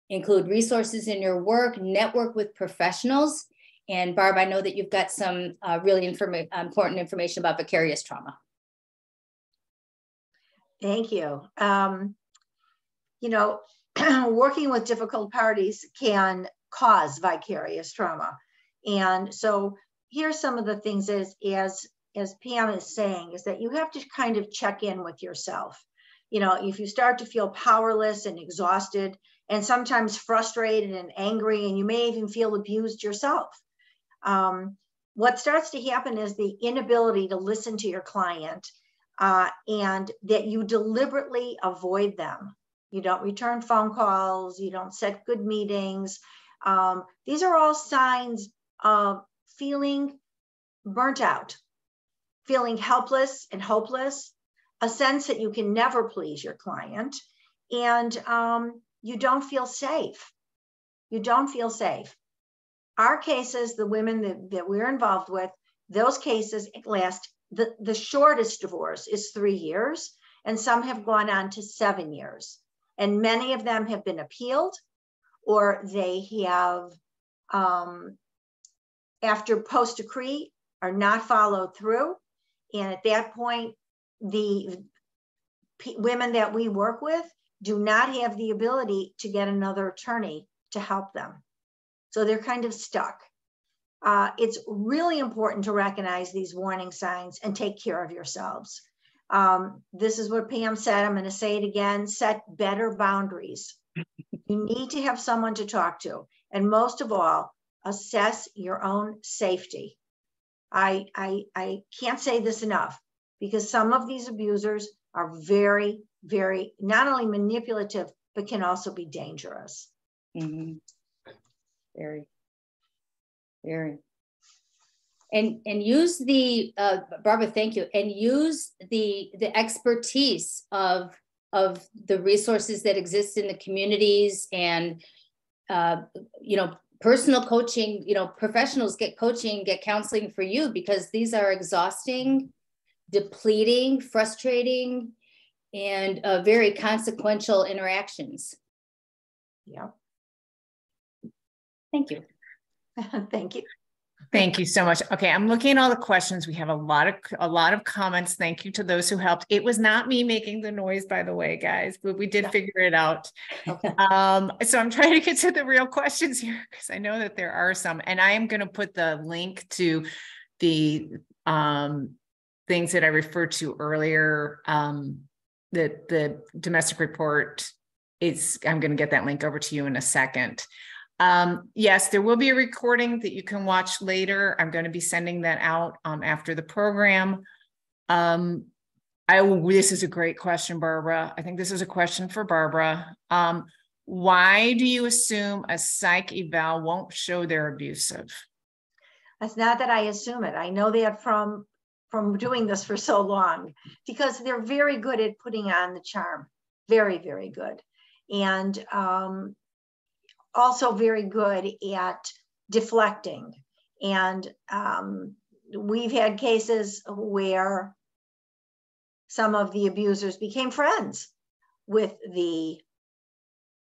Include resources in your work, network with professionals. And Barb, I know that you've got some really important information about vicarious trauma. Thank you. Working with difficult parties can cause vicarious trauma. And so here's some of the things as Pam is saying, is that you have to kind of check in with yourself. If you start to feel powerless and exhausted and sometimes frustrated and angry, and you may even feel abused yourself, what starts to happen is the inability to listen to your client and that you deliberately avoid them. You don't return phone calls, you don't set good meetings. These are all signs of feeling burnt out, feeling helpless and hopeless, a sense that you can never please your client, and you don't feel safe. You don't feel safe. Our cases, the women that we're involved with, those cases last, the shortest divorce is 3 years, and some have gone on to 7 years. And many of them have been appealed, or they have, after post-decree, are not followed through. And at that point, the women that we work with do not have the ability to get another attorney to help them. So they're kind of stuck. It's really important to recognize these warning signs and take care of yourselves. This is what Pam said. I'm going to say it again. Set better boundaries. You need to have someone to talk to. And most of all, assess your own safety. I can't say this enough, because some of these abusers are very, very, not only manipulative, but can also be dangerous. Mm-hmm. Very, very. And use the, Barbara, thank you. And use the expertise of the resources that exist in the communities, and, personal coaching, professionals get coaching, get counseling for you, because these are exhausting, depleting, frustrating, and very consequential interactions. Yeah. Thank you. Thank you. Thank you so much. Okay, I'm looking at all the questions. We have a lot of comments. Thank you to those who helped. It was not me making the noise, by the way, guys, but we did figure it out. Okay. So I'm trying to get to the real questions here, because I know that there are some, and I am going to put the link to the things that I referred to earlier. The domestic report is, I'm going to get that link over to you in a second. Yes, there will be a recording that you can watch later. I'm going to be sending that out after the program. This is a great question, Barbara. I think this is a question for Barbara. Why do you assume a psych eval won't show they're abusive? It's not that I assume it. I know that from doing this for so long, because they're very good at putting on the charm. Very, very good. And also very good at deflecting. And we've had cases where some of the abusers became friends with the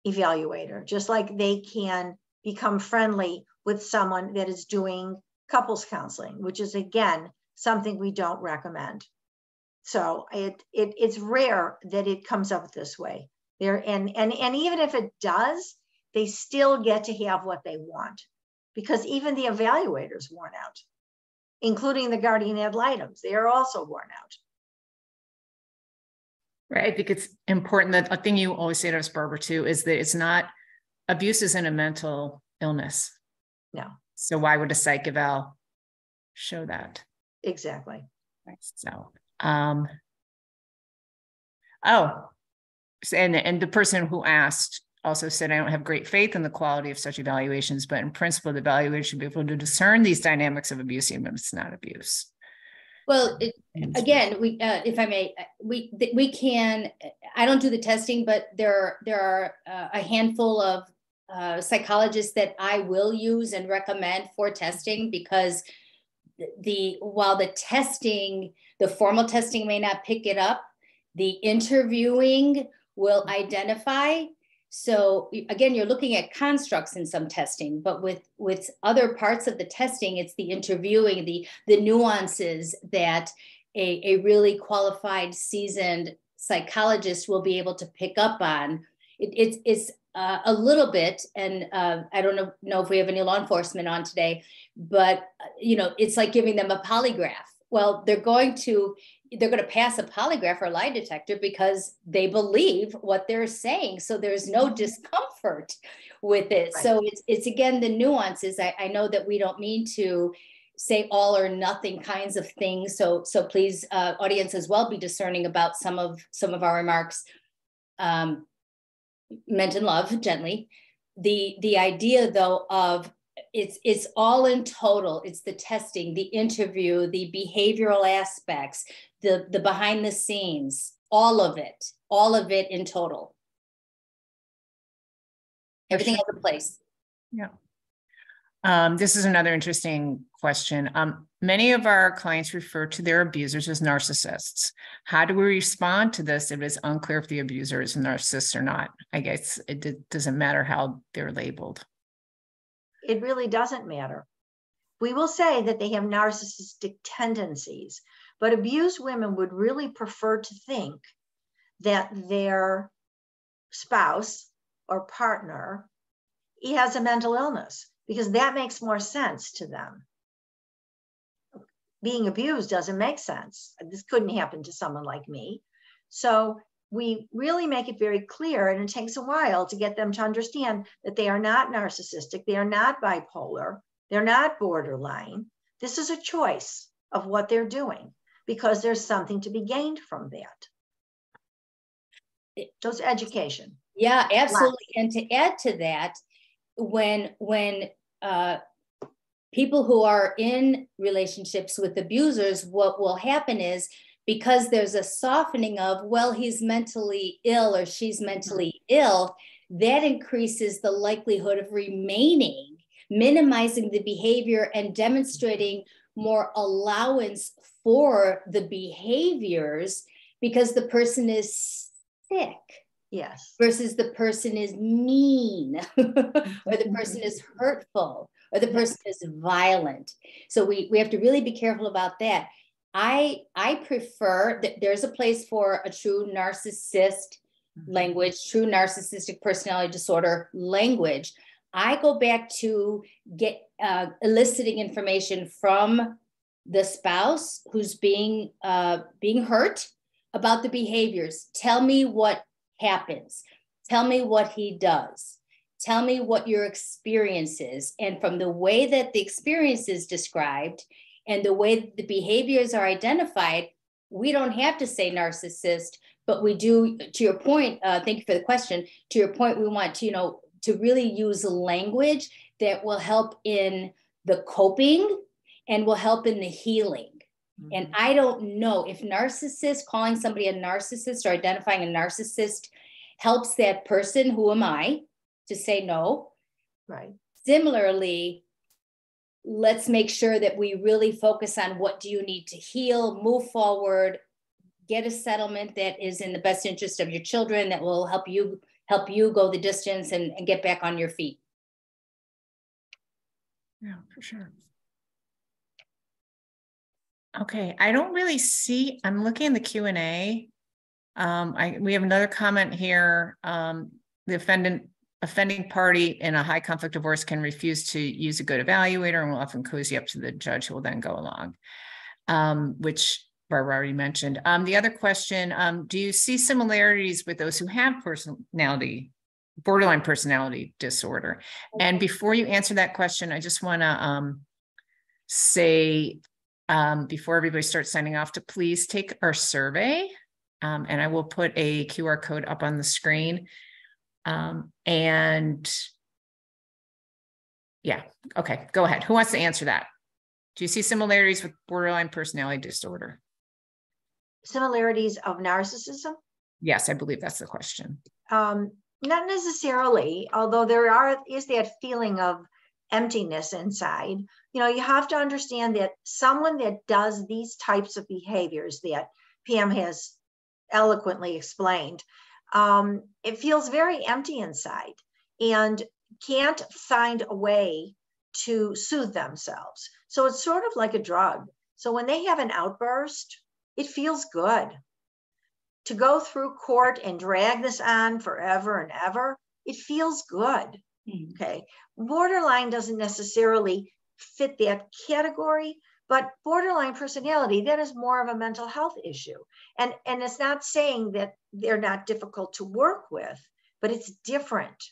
evaluator, just like they can become friendly with someone that is doing couples counseling, which is, again, something we don't recommend. So it's rare that it comes up this way. And even if it does, they still get to have what they want, because even the evaluators worn out, including the guardian ad litems, they are also worn out. Right. I think it's important that a thing you always say to us, Barbara, too, is that it's not, abuse isn't a mental illness. No. So why would a psych eval show that? Exactly. Right. So, and the person who asked also said, I don't have great faith in the quality of such evaluations, but in principle, the evaluator should be able to discern these dynamics of abuse, even if it's not abuse. Well, again, if I may, we can, I don't do the testing, but there are a handful of psychologists that I will use and recommend for testing, because while the testing, the formal testing may not pick it up, the interviewing will identify. So again, you're looking at constructs in some testing, but with other parts of the testing, it's the interviewing, the nuances that a really qualified, seasoned psychologist will be able to pick up on. It's a little bit, and I don't know if we have any law enforcement on today, but it's like giving them a polygraph. Well, they're going to pass a polygraph or lie detector because they believe what they're saying. So there's no discomfort with it. Right. So it's again, the nuances. I know that we don't mean to say all or nothing kinds of things. So please, audience as well, be discerning about some of our remarks, meant in love, gently. The idea though of it's all in total. It's the testing, the interview, the behavioral aspects, the behind the scenes, all of it in total. Everything has a place. Yeah. This is another interesting question. Many of our clients refer to their abusers as narcissists. How do we respond to this if it is unclear if the abuser is a narcissist or not? I guess it doesn't matter how they're labeled. It really doesn't matter. We will say that they have narcissistic tendencies, but abused women would really prefer to think that their spouse or partner, he has a mental illness, because that makes more sense to them. Being abused doesn't make sense. This couldn't happen to someone like me. So we really make it very clear, and it takes a while to get them to understand that they are not narcissistic, they are not bipolar, they're not borderline. This is a choice of what they're doing, because there's something to be gained from that. So it's education. Yeah, absolutely. And to add to that, when people who are in relationships with abusers, what will happen is, because there's a softening of, well, he's mentally ill or she's mentally ill, that increases the likelihood of remaining, minimizing the behavior and demonstrating more allowance for the behaviors, because the person is sick. Yes. Versus the person is mean, or the person is hurtful, or the person is violent. So we have to really be careful about that. I prefer that there's a place for a true narcissist language, true narcissistic personality disorder language. I go back to get eliciting information from the spouse who's being hurt about the behaviors. Tell me what happens. Tell me what he does. Tell me what your experience is. And from the way that the experience is described and the way the behaviors are identified, we don't have to say narcissist, but we do, to your point, thank you for the question, to your point, we want to, to really use language that will help in the coping and will help in the healing. Mm-hmm. And I don't know if narcissist, calling somebody a narcissist or identifying a narcissist helps that person, who am I, to say no. Right. Similarly, let's make sure that we really focus on what do you need to heal, move forward, get a settlement that is in the best interest of your children, that will help you go the distance and get back on your feet. Yeah, for sure. Okay, I don't really see, I'm looking in the Q&A. We have another comment here. The offending party in a high conflict divorce can refuse to use a good evaluator and will often cozy up to the judge, who will then go along, which Barbara already mentioned. The other question, do you see similarities with those who have borderline personality disorder? And before you answer that question, I just want to say, before everybody starts signing off, to please take our survey. And I will put a QR code up on the screen. And yeah, okay, go ahead. Who wants to answer that? Do you see similarities with borderline personality disorder? Similarities of narcissism? Yes, I believe that's the question. Not necessarily, although is that feeling of emptiness inside. You have to understand that someone that does these types of behaviors that Pam has eloquently explained, it feels very empty inside and can't find a way to soothe themselves. So it's sort of like a drug. So when they have an outburst, it feels good. To go through court and drag this on forever and ever, it feels good. Okay. Borderline doesn't necessarily fit that category, but borderline personality, that is more of a mental health issue. And it's not saying that they're not difficult to work with, but it's different.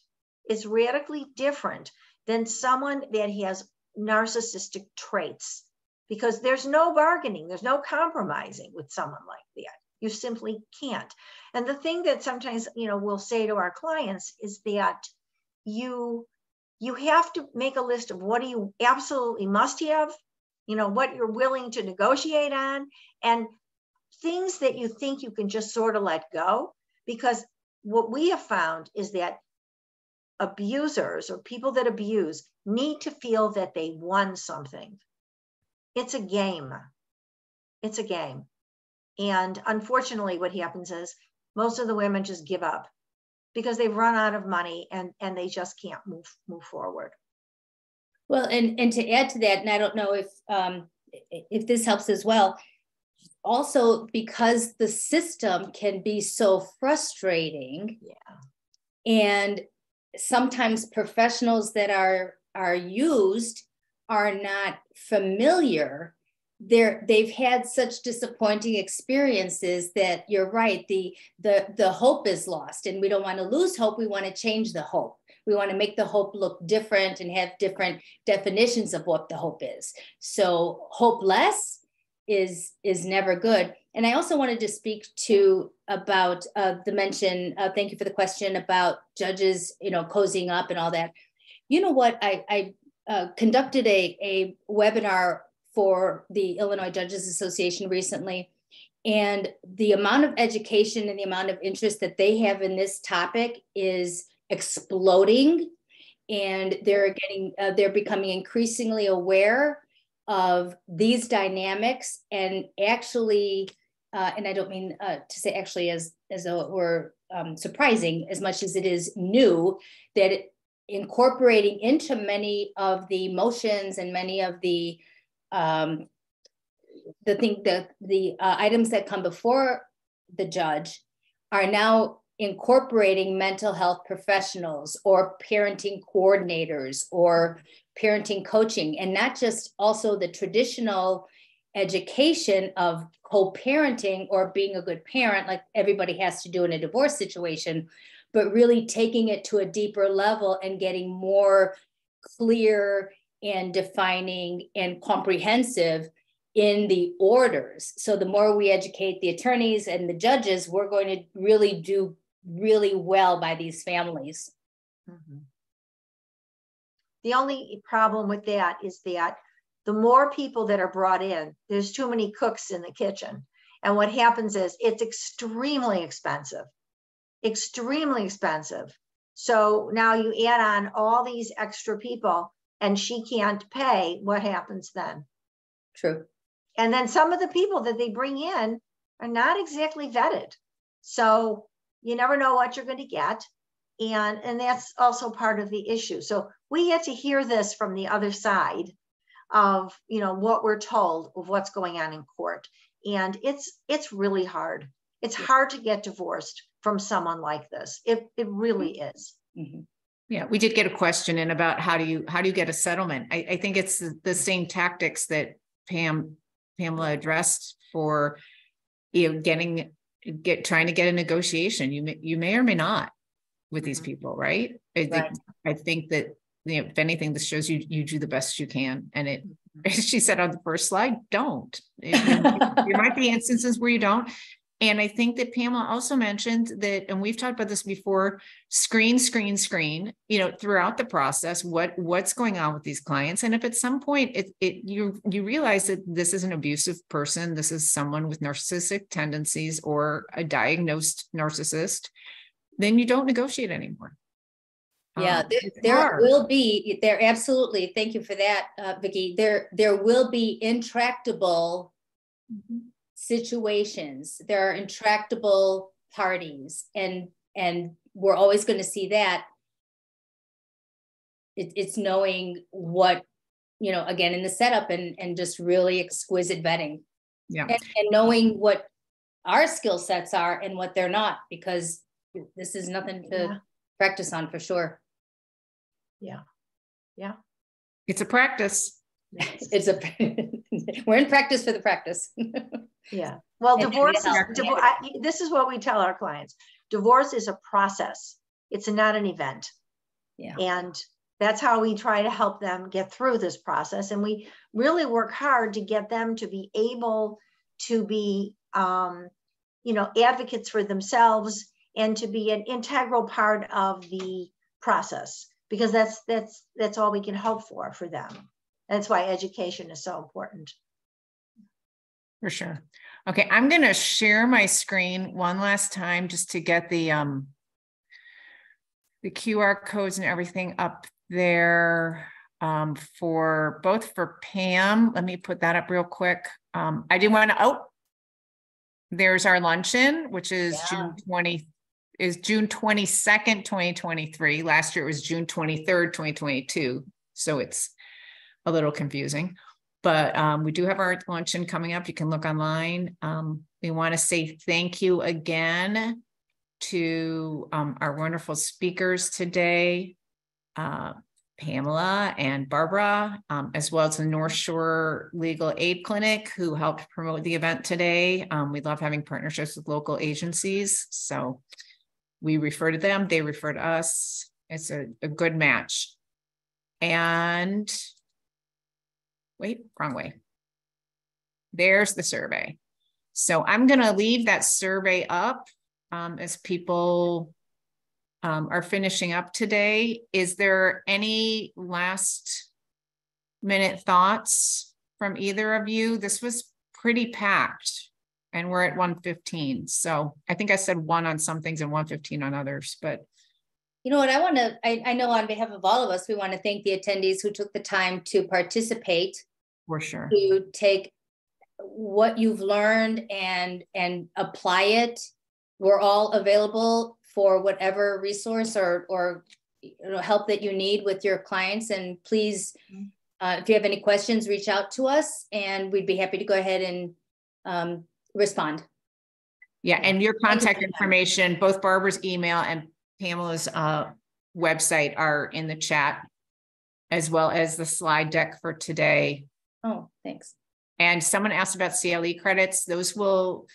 It's radically different than someone that has narcissistic traits, because there's no bargaining, there's no compromising with someone like that. You simply can't. And the thing that sometimes, we'll say to our clients is that you have to make a list of what do you absolutely must have, what you're willing to negotiate on, and things that you think you can just sort of let go. Because what we have found is that abusers or people that abuse need to feel that they won something. It's a game. It's a game. And unfortunately, what happens is most of the women just give up because they've run out of money and they just can't move forward. Well, and to add to that, and I don't know if this helps as well, also because the system can be so frustrating. Yeah. And sometimes professionals that are used are not familiar. They've had such disappointing experiences that you're right, the hope is lost, and we don't want to lose hope. We want to change the hope. We want to make the hope look different and have different definitions of what the hope is. So hopeless is never good. And I also wanted to speak about the mention, thank you for the question about judges, cozying up and all that. You know what, I conducted a webinar for the Illinois Judges Association recently, and the amount of education and the amount of interest that they have in this topic is exploding, and they're becoming increasingly aware of these dynamics, and actually, and I don't mean to say actually as though it were surprising as much as it is new, that incorporating into many of the motions and many of the items that come before the judge are now incorporating mental health professionals or parenting coordinators or parenting coaching, and not just also the traditional education of co-parenting or being a good parent, like everybody has to do in a divorce situation, but really taking it to a deeper level and getting more clear and defining and comprehensive in the orders. So the more we educate the attorneys and the judges, we're going to really do really well by these families. Mm-hmm. The only problem with that is that the more people that are brought in, there's too many cooks in the kitchen. And what happens is it's extremely expensive. So now you add on all these extra people and she can't pay. What happens then? True. And then some of the people that they bring in are not exactly vetted. So you never know what you're going to get. And that's also part of the issue. So we get to hear this from the other side of, you know, what we're told of what's going on in court. And it's really hard. It's hard to get divorced from someone like this. It really is. Mm-hmm. Yeah, we did get a question in about how do you get a settlement? I think it's the same tactics that Pamela addressed for, you know, trying to get a negotiation. You may or may not with these people, right? I think that, you know, if anything, this shows you do the best you can. And it, as she said on the first slide, don't. There might be instances where you don't. And I think that Pamela also mentioned that, and we've talked about this before, screen, you know, throughout the process, what's going on with these clients. And if at some point you realize that this is an abusive person, this is someone with narcissistic tendencies or a diagnosed narcissist, then you don't negotiate anymore. Yeah, there will be, absolutely. Thank you for that, Vicki. There will be intractable situations. There are intractable parties, and we're always going to see that. It's knowing what, you know, again, in the setup and just really exquisite vetting. Yeah. And knowing what our skill sets are and what they're not, because this is nothing to practice on for sure. Yeah. It's a practice. We're in practice for the practice. Yeah. Well, this is what we tell our clients. Divorce is a process. It's not an event. Yeah. And that's how we try to help them get through this process. And we really work hard to get them to be able to be, you know, advocates for themselves and to be an integral part of the process, because that's all we can hope for them. That's why education is so important. For sure. Okay, I'm going to share my screen one last time just to get the QR codes and everything up there for Pam. Let me put that up real quick. I did want to, there's our luncheon, which is June 22nd, 2023. Last year it was June 23rd, 2022. So it's a little confusing, but we do have our luncheon coming up. You can look online. We want to say thank you again to our wonderful speakers today, Pamela and Barbara, as well as the North Shore Legal Aid Clinic, who helped promote the event today. We love having partnerships with local agencies. So we refer to them, they refer to us. It's a good match. And wait, wrong way. There's the survey. So I'm going to leave that survey up as people are finishing up today. Is there any last minute thoughts from either of you? This was pretty packed and we're at 1:15. So I think I said 1 on some things and 1:15 on others, but. You know what, I know on behalf of all of us, we want to thank the attendees who took the time to participate. For sure. To take what you've learned and apply it. We're all available for whatever resource or help that you need with your clients. And please, if you have any questions, reach out to us and we'd be happy to go ahead and respond. Yeah, and your contact information, both Barbara's email and Pamela's website are in the chat, as well as the slide deck for today. Oh, thanks. And someone asked about CLE credits. Those will,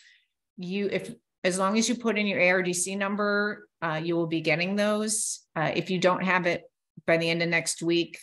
as long as you put in your ARDC number, you will be getting those. If you don't have it by the end of next week,